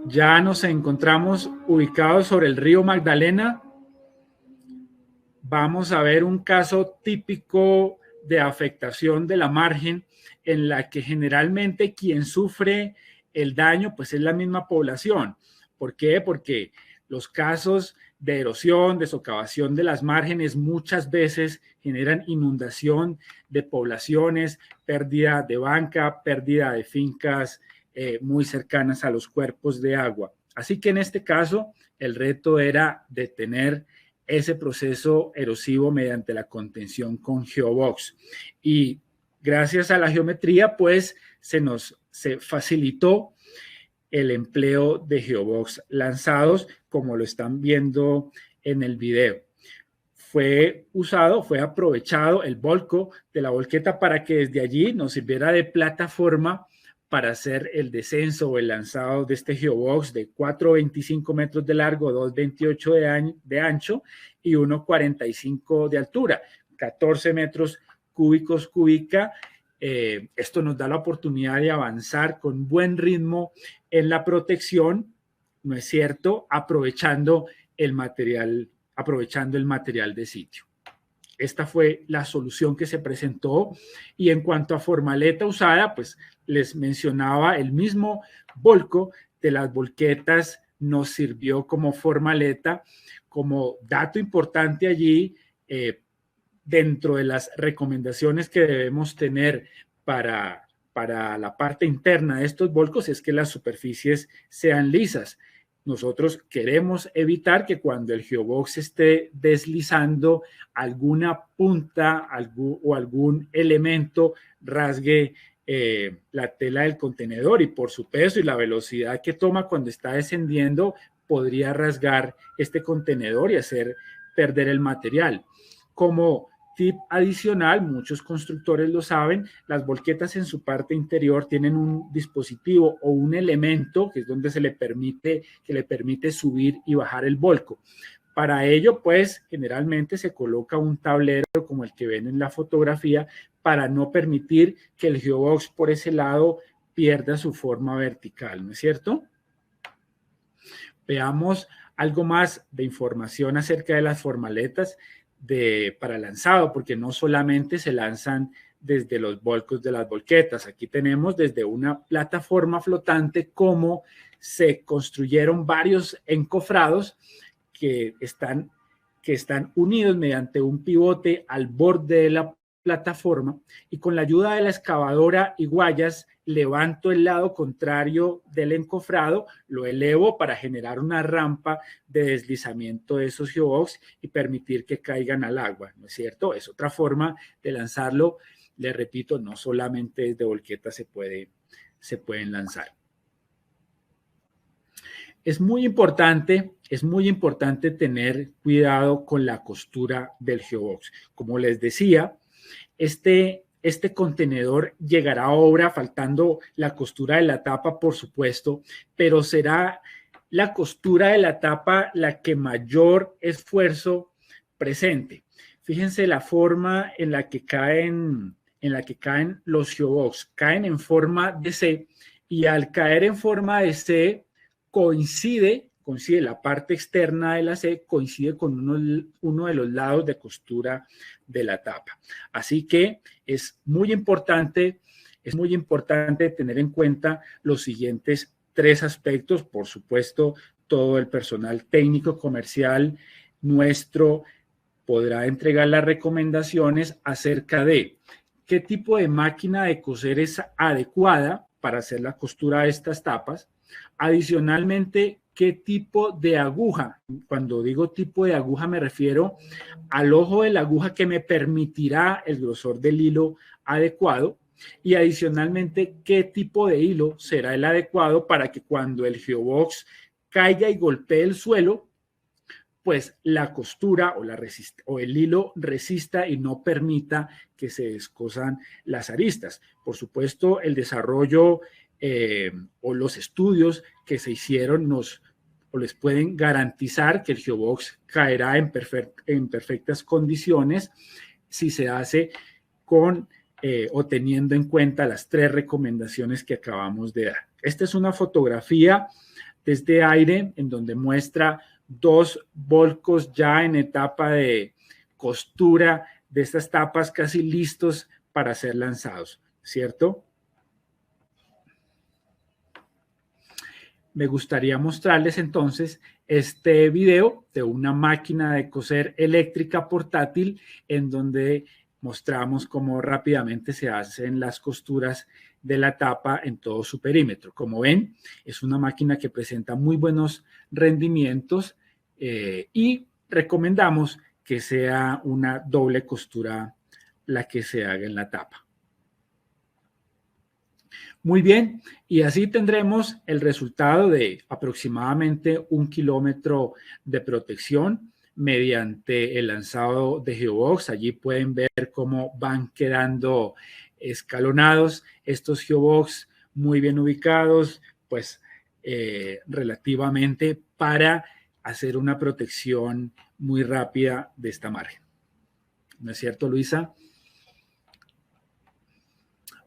Ya nos encontramos ubicados sobre el río Magdalena. Vamos a ver un caso típico de afectación de la margen, en la que generalmente quien sufre el daño pues es la misma población. ¿Por qué? Porque los casos de erosión, de socavación de las márgenes muchas veces generan inundación de poblaciones, pérdida de banca, pérdida de fincas muy cercanas a los cuerpos de agua. Así que en este caso el reto era detener ese proceso erosivo mediante la contención con geobox. Y gracias a la geometría, pues se facilitó el empleo de geobox lanzados, como lo están viendo en el video. Fue aprovechado el volco de la volqueta para que desde allí nos sirviera de plataforma para hacer el descenso o el lanzado de este geobox de 4,25 metros de largo, 2,28 de ancho y 1,45 de altura, 14 metros cúbicos cúbica. Esto nos da la oportunidad de avanzar con buen ritmo en la protección, ¿no es cierto? Aprovechando el material de sitio. Esta fue la solución que se presentó. Y en cuanto a formaleta usada, pues les mencionaba, el mismo volco de las volquetas nos sirvió como formaleta. Como dato importante allí, dentro de las recomendaciones que debemos tener para la parte interna de estos volcos es que las superficies sean lisas. Nosotros queremos evitar que cuando el geobox esté deslizando, alguna punta o algún elemento rasgue la tela del contenedor y por su peso y la velocidad que toma cuando está descendiendo, podría rasgar este contenedor y hacer perder el material. Como tip adicional, muchos constructores lo saben, las volquetas en su parte interior tienen un dispositivo o un elemento que es donde le permite subir y bajar el volco. Para ello, pues, generalmente se coloca un tablero como el que ven en la fotografía para no permitir que el geobox por ese lado pierda su forma vertical, ¿no es cierto? Veamos algo más de información acerca de las formaletas para lanzado, porque no solamente se lanzan desde los volcos de las volquetas. Aquí tenemos desde una plataforma flotante cómo se construyeron varios encofrados que están unidos mediante un pivote al borde de la plataforma y con la ayuda de la excavadora y guayas levanto el lado contrario del encofrado, lo elevo para generar una rampa de deslizamiento de esos geobox y permitir que caigan al agua, ¿no es cierto? Es otra forma de lanzarlo. Les repito, no solamente desde volqueta se pueden lanzar. Es muy importante tener cuidado con la costura del geobox. Como les decía, este contenedor llegará a obra faltando la costura de la tapa, por supuesto, pero será la costura de la tapa la que mayor esfuerzo presente. Fíjense la forma en la que caen los geobox. Caen en forma de C y al caer en forma de C, coincide la parte externa de la C, coincide con uno de los lados de costura de la tapa. Así que es muy importante tener en cuenta los siguientes 3 aspectos. Por supuesto, todo el personal técnico comercial nuestro podrá entregar las recomendaciones acerca de qué tipo de máquina de coser es adecuada para hacer la costura de estas tapas. Adicionalmente, ¿qué tipo de aguja? Cuando digo tipo de aguja me refiero al ojo de la aguja que me permitirá el grosor del hilo adecuado. Y adicionalmente, ¿qué tipo de hilo será el adecuado para que cuando el geobox caiga y golpee el suelo, pues la costura o el hilo resista y no permita que se descosan las aristas? Por supuesto, el desarrollo o los estudios que se hicieron les pueden garantizar que el geobox caerá en perfectas condiciones si se hace o teniendo en cuenta las 3 recomendaciones que acabamos de dar. Esta es una fotografía desde aire en donde muestra 2 volcos ya en etapa de costura de estas tapas casi listos para ser lanzados, ¿cierto? Me gustaría mostrarles entonces este video de una máquina de coser eléctrica portátil en donde mostramos cómo rápidamente se hacen las costuras de la tapa en todo su perímetro. Como ven, es una máquina que presenta muy buenos rendimientos y recomendamos que sea una doble costura la que se haga en la tapa. Muy bien, y así tendremos el resultado de aproximadamente 1 kilómetro de protección mediante el lanzado de geobox. Allí pueden ver cómo van quedando escalonados estos geobox muy bien ubicados, pues relativamente para hacer una protección muy rápida de esta margen. ¿No es cierto, Luisa?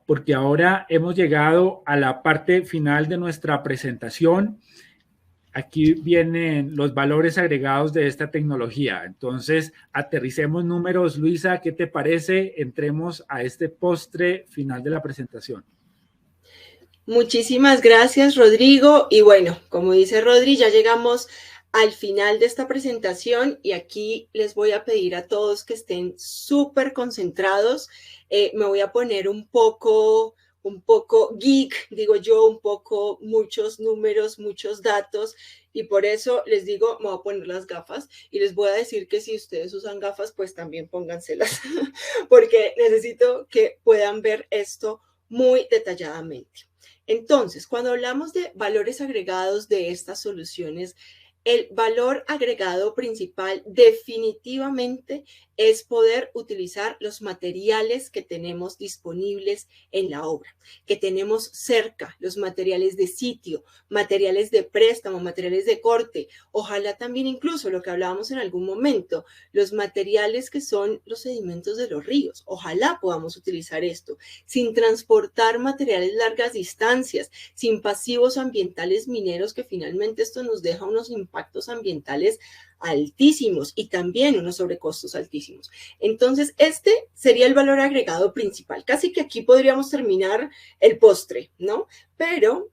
Porque ahora hemos llegado a la parte final de nuestra presentación. Aquí vienen los valores agregados de esta tecnología. Entonces, aterricemos números. Luisa, ¿qué te parece? Entremos a este postre final de la presentación.
Muchísimas gracias, Rodrigo. Y bueno, como dice Rodri, ya llegamos al final de esta presentación y aquí les voy a pedir a todos que estén súper concentrados. Me voy a poner un poco geek, digo yo, un poco muchos números, muchos datos, y por eso les digo, me voy a poner las gafas y les voy a decir que si ustedes usan gafas, pues también pónganselas, porque necesito que puedan ver esto muy detalladamente. Entonces, cuando hablamos de valores agregados de estas soluciones, el valor agregado principal definitivamente es poder utilizar los materiales que tenemos disponibles en la obra, que tenemos cerca, los materiales de sitio, materiales de préstamo, materiales de corte, ojalá también incluso lo que hablábamos en algún momento, los materiales que son los sedimentos de los ríos, ojalá podamos utilizar esto, sin transportar materiales largas distancias, sin pasivos ambientales mineros, que finalmente esto nos deja unos impactos ambientales altísimos y también unos sobrecostos altísimos. Entonces, este sería el valor agregado principal. Casi que aquí podríamos terminar el postre, ¿no? Pero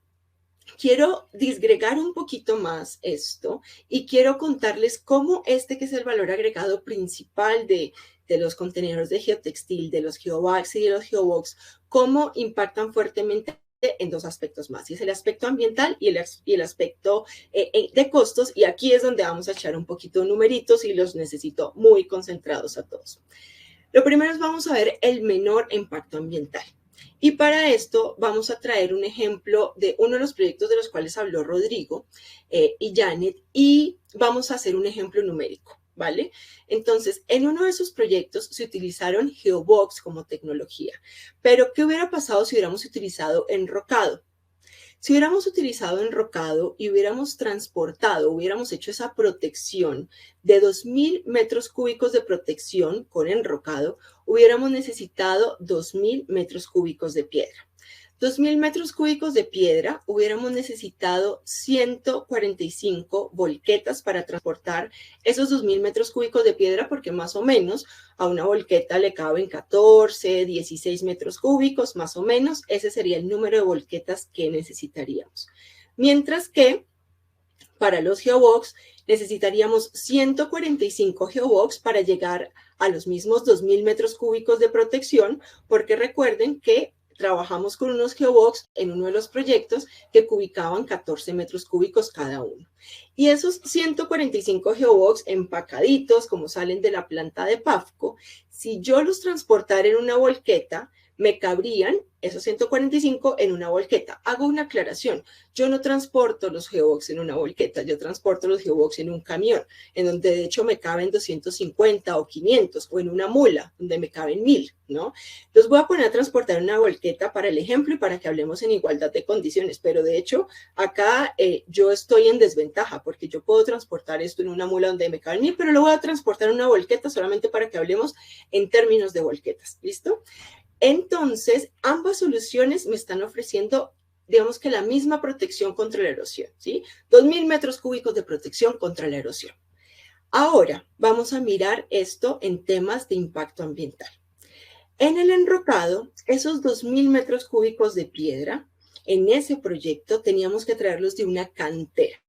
quiero disgregar un poquito más esto y quiero contarles cómo este, que es el valor agregado principal de los contenedores de geotextil, de los geobags y de los geobox, cómo impactan fuertemente en dos aspectos más, y es el aspecto ambiental y el aspecto de costos, y aquí es donde vamos a echar un poquito de numeritos y los necesito muy concentrados a todos. Lo primero es vamos a ver el menor impacto ambiental. Y para esto vamos a traer un ejemplo de uno de los proyectos de los cuales habló Rodrigo y Janet, y vamos a hacer un ejemplo numérico, ¿vale? Entonces, en uno de esos proyectos se utilizaron geobox como tecnología, pero ¿qué hubiera pasado si hubiéramos utilizado enrocado? Si hubiéramos utilizado enrocado y hubiéramos transportado, hubiéramos hecho esa protección de 2.000 metros cúbicos de protección con enrocado, hubiéramos necesitado 2.000 metros cúbicos de piedra. 2.000 metros cúbicos de piedra, hubiéramos necesitado 145 volquetas para transportar esos 2.000 metros cúbicos de piedra, porque más o menos a una volqueta le caben 14, 16 metros cúbicos, más o menos. Ese sería el número de volquetas que necesitaríamos. Mientras que para los geobox necesitaríamos 145 geobox para llegar a los mismos 2.000 metros cúbicos de protección, porque recuerden que trabajamos con unos geobox en uno de los proyectos que cubicaban 14 metros cúbicos cada uno. Y esos 145 geobox empacaditos, como salen de la planta de Pafco, si yo los transportara en una volqueta, me cabrían esos 145 en una volqueta. Hago una aclaración. Yo no transporto los geobox en una volqueta, yo transporto los geobox en un camión, en donde de hecho me caben 250 o 500, o en una mula, donde me caben 1.000, ¿no? Los voy a poner a transportar en una volqueta para el ejemplo y para que hablemos en igualdad de condiciones, pero de hecho acá yo estoy en desventaja, porque yo puedo transportar esto en una mula donde me caben 1.000, pero lo voy a transportar en una volqueta solamente para que hablemos en términos de volquetas, ¿listo? Entonces, ambas soluciones me están ofreciendo, digamos que la misma protección contra la erosión, ¿sí? 2.000 metros cúbicos de protección contra la erosión. Ahora, vamos a mirar esto en temas de impacto ambiental. En el enrocado, esos 2.000 metros cúbicos de piedra, en ese proyecto teníamos que traerlos de una cantera.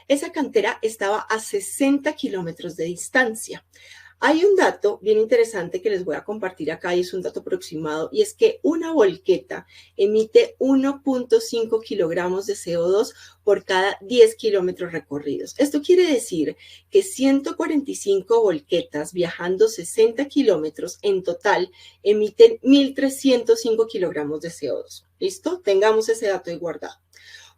Esa cantera estaba a 60 kilómetros de distancia. Hay un dato bien interesante que les voy a compartir acá y es un dato aproximado, y es que una volqueta emite 1.5 kilogramos de CO2 por cada 10 kilómetros recorridos. Esto quiere decir que 145 volquetas viajando 60 kilómetros en total emiten 1.305 kilogramos de CO2. ¿Listo? Tengamos ese dato ahí guardado.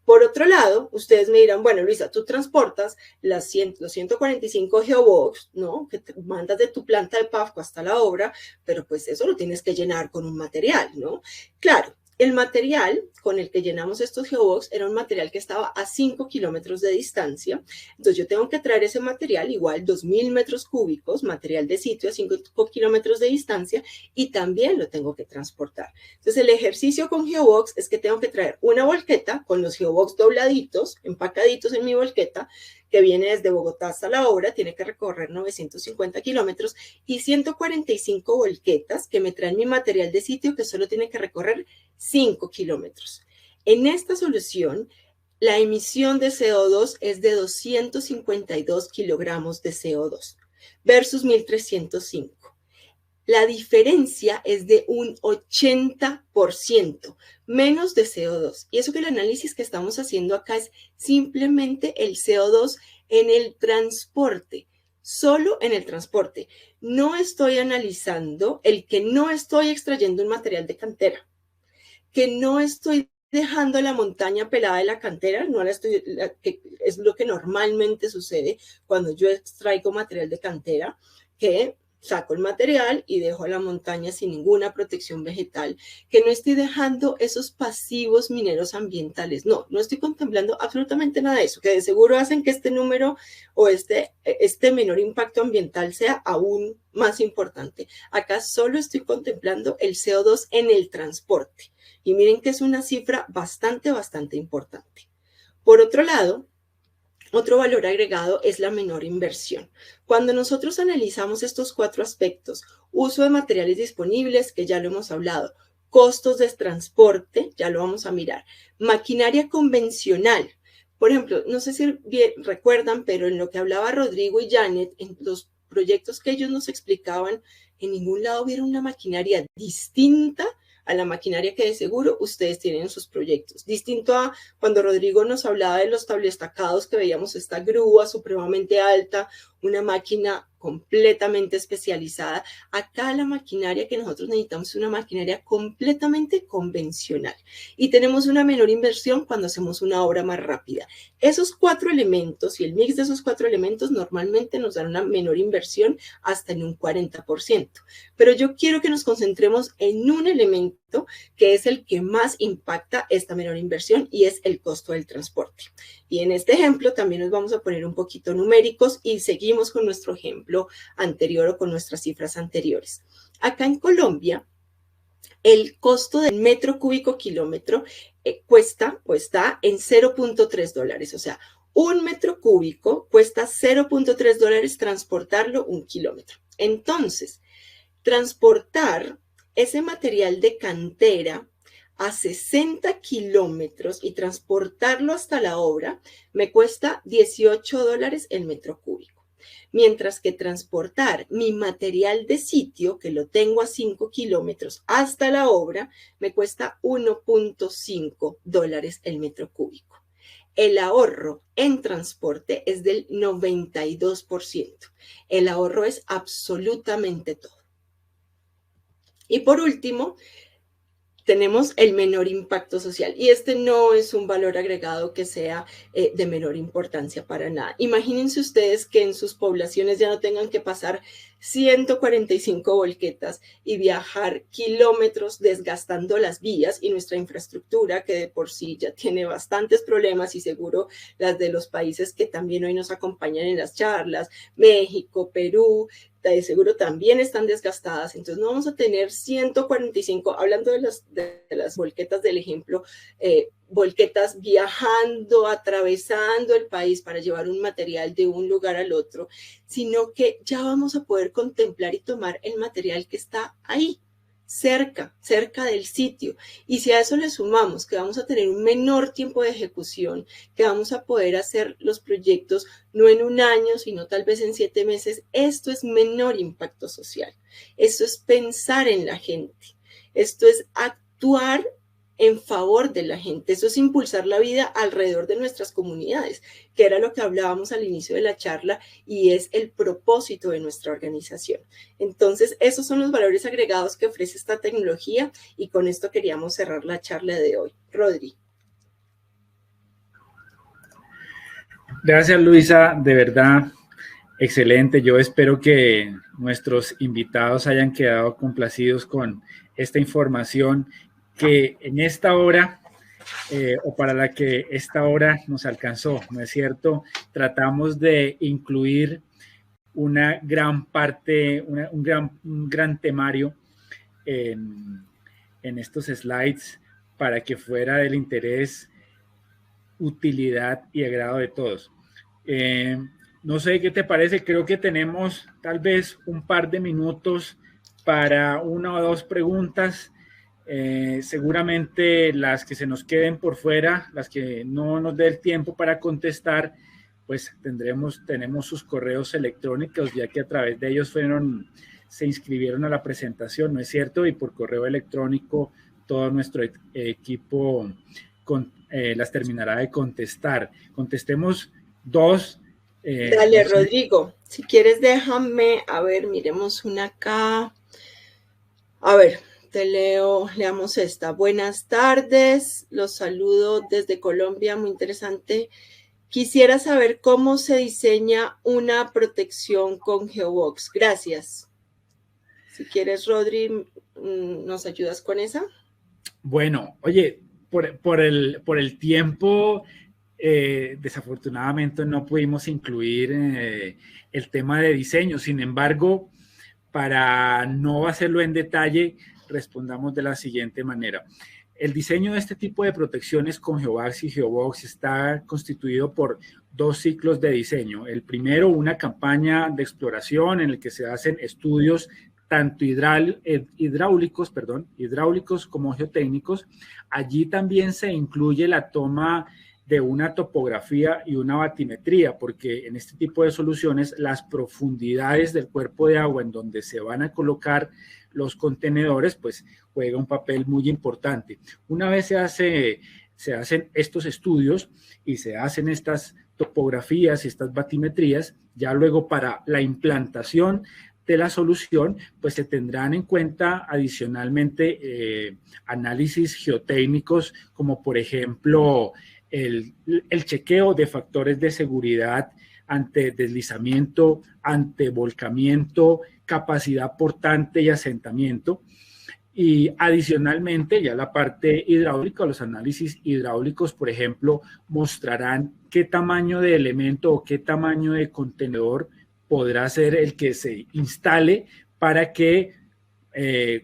Por otro lado, ustedes me dirán, bueno, Luisa, tú transportas los 145 geobox, ¿no? Que te mandas de tu planta de Pafco hasta la obra, pero pues eso lo tienes que llenar con un material, ¿no? Claro, el material con el que llenamos estos geobox era un material que estaba a 5 kilómetros de distancia. Entonces yo tengo que traer ese material, igual 2.000 metros cúbicos, material de sitio a 5 kilómetros de distancia, y también lo tengo que transportar. Entonces el ejercicio con geobox es que tengo que traer una volqueta con los geobox dobladitos, empacaditos en mi volqueta, que viene desde Bogotá hasta la obra, tiene que recorrer 950 kilómetros, y 145 volquetas que me traen mi material de sitio, que solo tiene que recorrer 5 kilómetros. En esta solución, la emisión de CO2 es de 252 kilogramos de CO2 versus 1.305. La diferencia es de un 80%, menos de CO2. Y eso que el análisis que estamos haciendo acá es simplemente el CO2 en el transporte, solo en el transporte. No estoy analizando el que no estoy extrayendo un material de cantera. que no estoy dejando la montaña pelada de la cantera, no la estoy, que es lo que normalmente sucede cuando yo extraigo material de cantera, que saco el material y dejo la montaña sin ninguna protección vegetal, que no estoy dejando esos pasivos mineros ambientales. No estoy contemplando absolutamente nada de eso, que de seguro hacen que este número o este menor impacto ambiental sea aún más importante. Acá solo estoy contemplando el CO2 en el transporte. Y miren que es una cifra bastante importante. Por otro lado, otro valor agregado es la menor inversión. Cuando nosotros analizamos estos 4 aspectos, uso de materiales disponibles, que ya lo hemos hablado, costos de transporte, ya lo vamos a mirar, maquinaria convencional. Por ejemplo, no sé si bien recuerdan, pero en lo que hablaba Rodrigo y Janet, en los proyectos que ellos nos explicaban, en ningún lado vieron una maquinaria distinta a la maquinaria que de seguro ustedes tienen en sus proyectos. Distinto a cuando Rodrigo nos hablaba de los tablestacados, que veíamos esta grúa supremamente alta, una máquina completamente especializada. Acá la maquinaria que nosotros necesitamos es una maquinaria completamente convencional y tenemos una menor inversión cuando hacemos una obra más rápida. Esos 4 elementos y el mix de esos 4 elementos normalmente nos dan una menor inversión hasta en un 40%. Pero yo quiero que nos concentremos en un elemento que es el que más impacta esta menor inversión y es el costo del transporte. Y en este ejemplo también nos vamos a poner un poquito numéricos y seguimos con nuestro ejemplo anterior o con nuestras cifras anteriores. Acá en Colombia, el costo del metro cúbico kilómetro cuesta o está en $0.3. O sea, un metro cúbico cuesta $0.3 transportarlo 1 kilómetro. Entonces, transportar ese material de cantera a 60 kilómetros y transportarlo hasta la obra me cuesta $18 el metro cúbico. Mientras que transportar mi material de sitio, que lo tengo a 5 kilómetros, hasta la obra, me cuesta $1.5 el metro cúbico. El ahorro en transporte es del 92%. El ahorro es absolutamente todo. Y por último, tenemos el menor impacto social. Y este no es un valor agregado que sea de menor importancia para nada. Imagínense ustedes que en sus poblaciones ya no tengan que pasar 145 volquetas y viajar kilómetros desgastando las vías y nuestra infraestructura, que de por sí ya tiene bastantes problemas y seguro las de los países que también hoy nos acompañan en las charlas, México, Perú, de seguro también están desgastadas. Entonces no vamos a tener 145, hablando de las volquetas del ejemplo, volquetas viajando, atravesando el país para llevar un material de un lugar al otro, sino que ya vamos a poder contemplar y tomar el material que está ahí, cerca del sitio. Y si a eso le sumamos que vamos a tener un menor tiempo de ejecución, que vamos a poder hacer los proyectos no en un año, sino tal vez en 7 meses, esto es menor impacto social. Esto es pensar en la gente. Esto es actuar en favor de la gente. Eso es impulsar la vida alrededor de nuestras comunidades, que era lo que hablábamos al inicio de la charla y es el propósito de nuestra organización. Entonces, esos son los valores agregados que ofrece esta tecnología y con esto queríamos cerrar la charla de hoy. Rodri.
Gracias, Luisa, de verdad, excelente. Yo espero que nuestros invitados hayan quedado complacidos con esta información que en esta hora o para la que esta hora nos alcanzó, ¿no es cierto? Tratamos de incluir una gran parte, un gran temario en estos slides para que fuera del interés, utilidad y agrado de todos. No sé qué te parece, creo que tenemos tal vez un par de minutos para 1 o 2 preguntas. Seguramente las que se nos queden por fuera, las que no nos dé el tiempo para contestar, pues tenemos sus correos electrónicos, ya que a través de ellos se inscribieron a la presentación, ¿no es cierto? Y por correo electrónico todo nuestro equipo las terminará de contestar. Contestemos 2.
Dale, no sé. Rodrigo, si quieres déjame, a ver, miremos una acá. A ver, leamos esta. Buenas tardes, los saludo desde Colombia, muy interesante. Quisiera saber cómo se diseña una protección con Geobox. Gracias. Si quieres, Rodri, ¿nos ayudas con esa?
Bueno, oye, por el tiempo, desafortunadamente no pudimos incluir el tema de diseño. Sin embargo, para no hacerlo en detalle, respondamos de la siguiente manera. El diseño de este tipo de protecciones con Geovax y Geobox está constituido por 2 ciclos de diseño. El primero, una campaña de exploración en el que se hacen estudios tanto hidráulicos como geotécnicos. Allí también se incluye la toma de una topografía y una batimetría, porque en este tipo de soluciones las profundidades del cuerpo de agua en donde se van a colocar los contenedores, pues juega un papel muy importante. Una vez se hacen estos estudios y se hacen estas topografías y estas batimetrías, ya luego para la implantación de la solución, pues se tendrán en cuenta adicionalmente análisis geotécnicos, como por ejemplo el chequeo de factores de seguridad ante deslizamiento, ante volcamiento, capacidad portante y asentamiento. Y adicionalmente, ya la parte hidráulica, los análisis hidráulicos, por ejemplo, mostrarán qué tamaño de elemento o qué tamaño de contenedor podrá ser el que se instale para que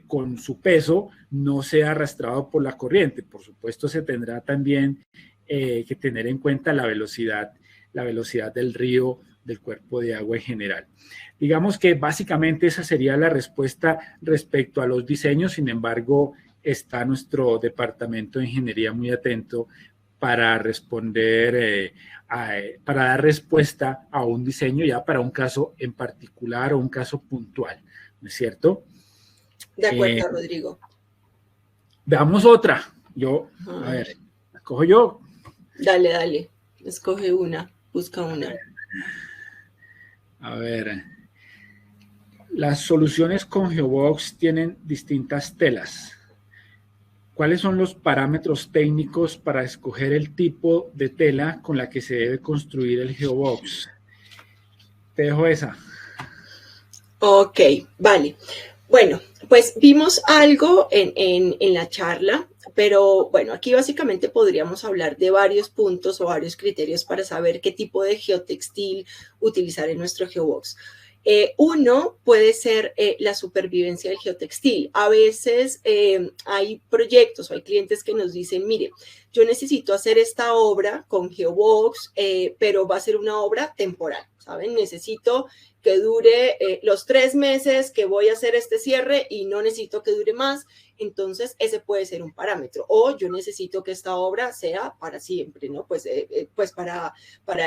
con su peso no sea arrastrado por la corriente. Por supuesto, se tendrá también que tener en cuenta la velocidad del río, del cuerpo de agua en general. Digamos que básicamente esa sería la respuesta respecto a los diseños. Sin embargo, está nuestro departamento de ingeniería muy atento para responder, para dar respuesta a un diseño ya para un caso en particular o un caso puntual, ¿no es cierto?
De acuerdo, Rodrigo.
Veamos otra. A ver, ¿la cojo yo?
Dale, escoge una, busca una.
A ver, las soluciones con Geobox tienen distintas telas. ¿Cuáles son los parámetros técnicos para escoger el tipo de tela con la que se debe construir el Geobox? Te dejo esa.
Ok, vale. Bueno, pues vimos algo en la charla, pero bueno, aquí básicamente podríamos hablar de varios puntos o varios criterios para saber qué tipo de geotextil utilizar en nuestro Geobox. Uno puede ser la supervivencia del geotextil. A veces hay proyectos o hay clientes que nos dicen, mire, yo necesito hacer esta obra con Geobox, pero va a ser una obra temporal, ¿saben? Necesito que dure los 3 meses que voy a hacer este cierre y no necesito que dure más. Entonces, ese puede ser un parámetro. O yo necesito que esta obra sea para siempre, ¿no? Pues para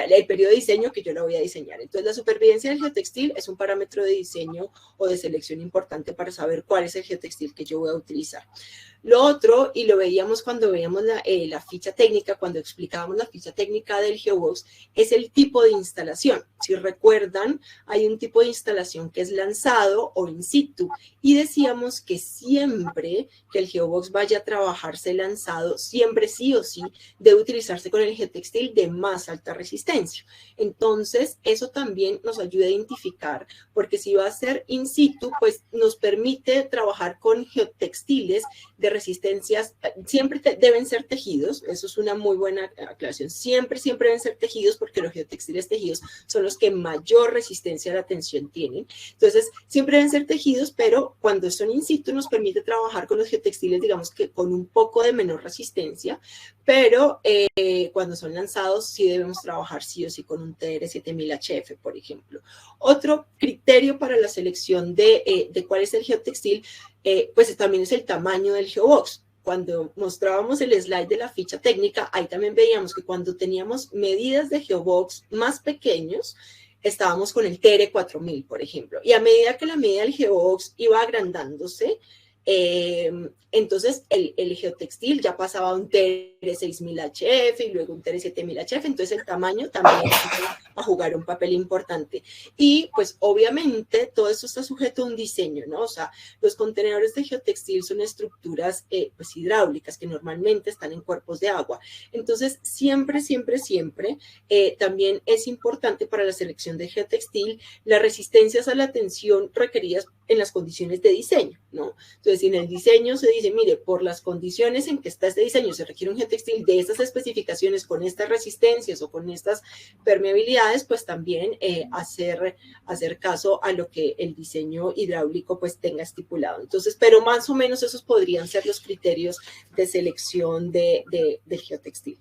el periodo de diseño que yo la voy a diseñar. Entonces, la supervivencia del geotextil es un parámetro de diseño o de selección importante para saber cuál es el geotextil que yo voy a utilizar. Lo otro, y lo veíamos cuando veíamos la ficha técnica, cuando explicábamos la ficha técnica del Geobox, es el tipo de instalación. Si recuerdan, hay un tipo de instalación que es lanzado o in situ, y decíamos que siempre que el Geobox vaya a trabajarse lanzado, siempre sí o sí debe utilizarse con el geotextil de más alta resistencia. Entonces, eso también nos ayuda a identificar, porque si va a ser in situ, pues nos permite trabajar con geotextiles de resistencias, siempre deben ser tejidos, eso es una muy buena aclaración, siempre deben ser tejidos porque los geotextiles tejidos son los que mayor resistencia a la tensión tienen. Entonces, siempre deben ser tejidos, pero cuando son in situ nos permite trabajar con los geotextiles, digamos que con un poco de menor resistencia, pero cuando son lanzados sí debemos trabajar sí o sí con un TR7000HF, por ejemplo. Otro criterio para la selección de cuál es el geotextil, pues también es el tamaño del Geobox. Cuando mostrábamos el slide de la ficha técnica, ahí también veíamos que cuando teníamos medidas de Geobox más pequeños, estábamos con el TR4000, por ejemplo. Y a medida que la medida del Geobox iba agrandándose, entonces el geotextil ya pasaba a un TR6000HF y luego un TR7000HF, entonces el tamaño también a jugar un papel importante. Y pues obviamente todo esto está sujeto a un diseño, ¿no? O sea, los contenedores de geotextil son estructuras pues hidráulicas que normalmente están en cuerpos de agua. Entonces, siempre también es importante para la selección de geotextil las resistencias a la tensión requeridas en las condiciones de diseño, ¿no? Entonces, si en el diseño se dice, mire, por las condiciones en que está este diseño se requiere un geotextil de estas especificaciones, con estas resistencias o con estas permeabilidades, pues también hacer caso a lo que el diseño hidráulico pues tenga estipulado. Entonces, pero más o menos esos podrían ser los criterios de selección del geotextil.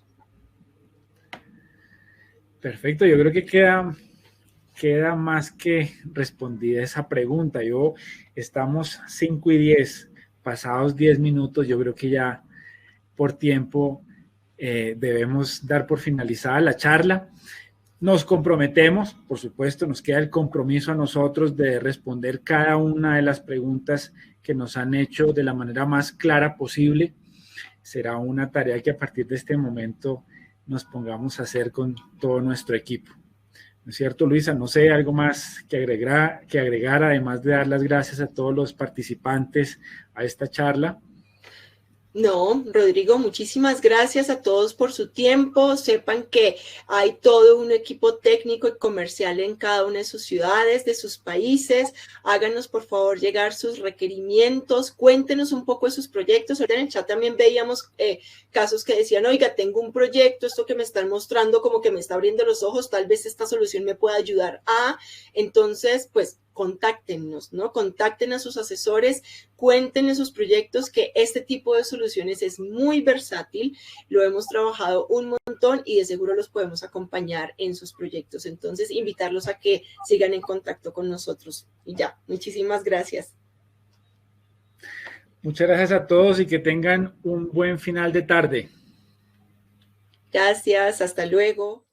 Perfecto, yo creo que queda más que respondida esa pregunta. Estamos 5:10, pasados 10 minutos, yo creo que ya por tiempo debemos dar por finalizada la charla. Nos comprometemos, por supuesto, nos queda el compromiso a nosotros de responder cada una de las preguntas que nos han hecho de la manera más clara posible. Será una tarea que a partir de este momento nos pongamos a hacer con todo nuestro equipo. ¿No es cierto, Luisa? No sé, algo más que agregar, además de dar las gracias a todos los participantes a esta charla.
No, Rodrigo, muchísimas gracias a todos por su tiempo. Sepan que hay todo un equipo técnico y comercial en cada una de sus ciudades, de sus países. Háganos, por favor, llegar sus requerimientos. Cuéntenos un poco de sus proyectos. Ahorita en el chat también veíamos casos que decían, oiga, tengo un proyecto, esto que me están mostrando como que me está abriendo los ojos, tal vez esta solución me pueda ayudar a. Entonces, pues, contáctenos, ¿no? Contacten a sus asesores, cuéntenle sus proyectos, que este tipo de soluciones es muy versátil, lo hemos trabajado un montón y de seguro los podemos acompañar en sus proyectos. Entonces, invitarlos a que sigan en contacto con nosotros. Y ya, muchísimas gracias.
Muchas gracias a todos y que tengan un buen final de tarde.
Gracias, hasta luego.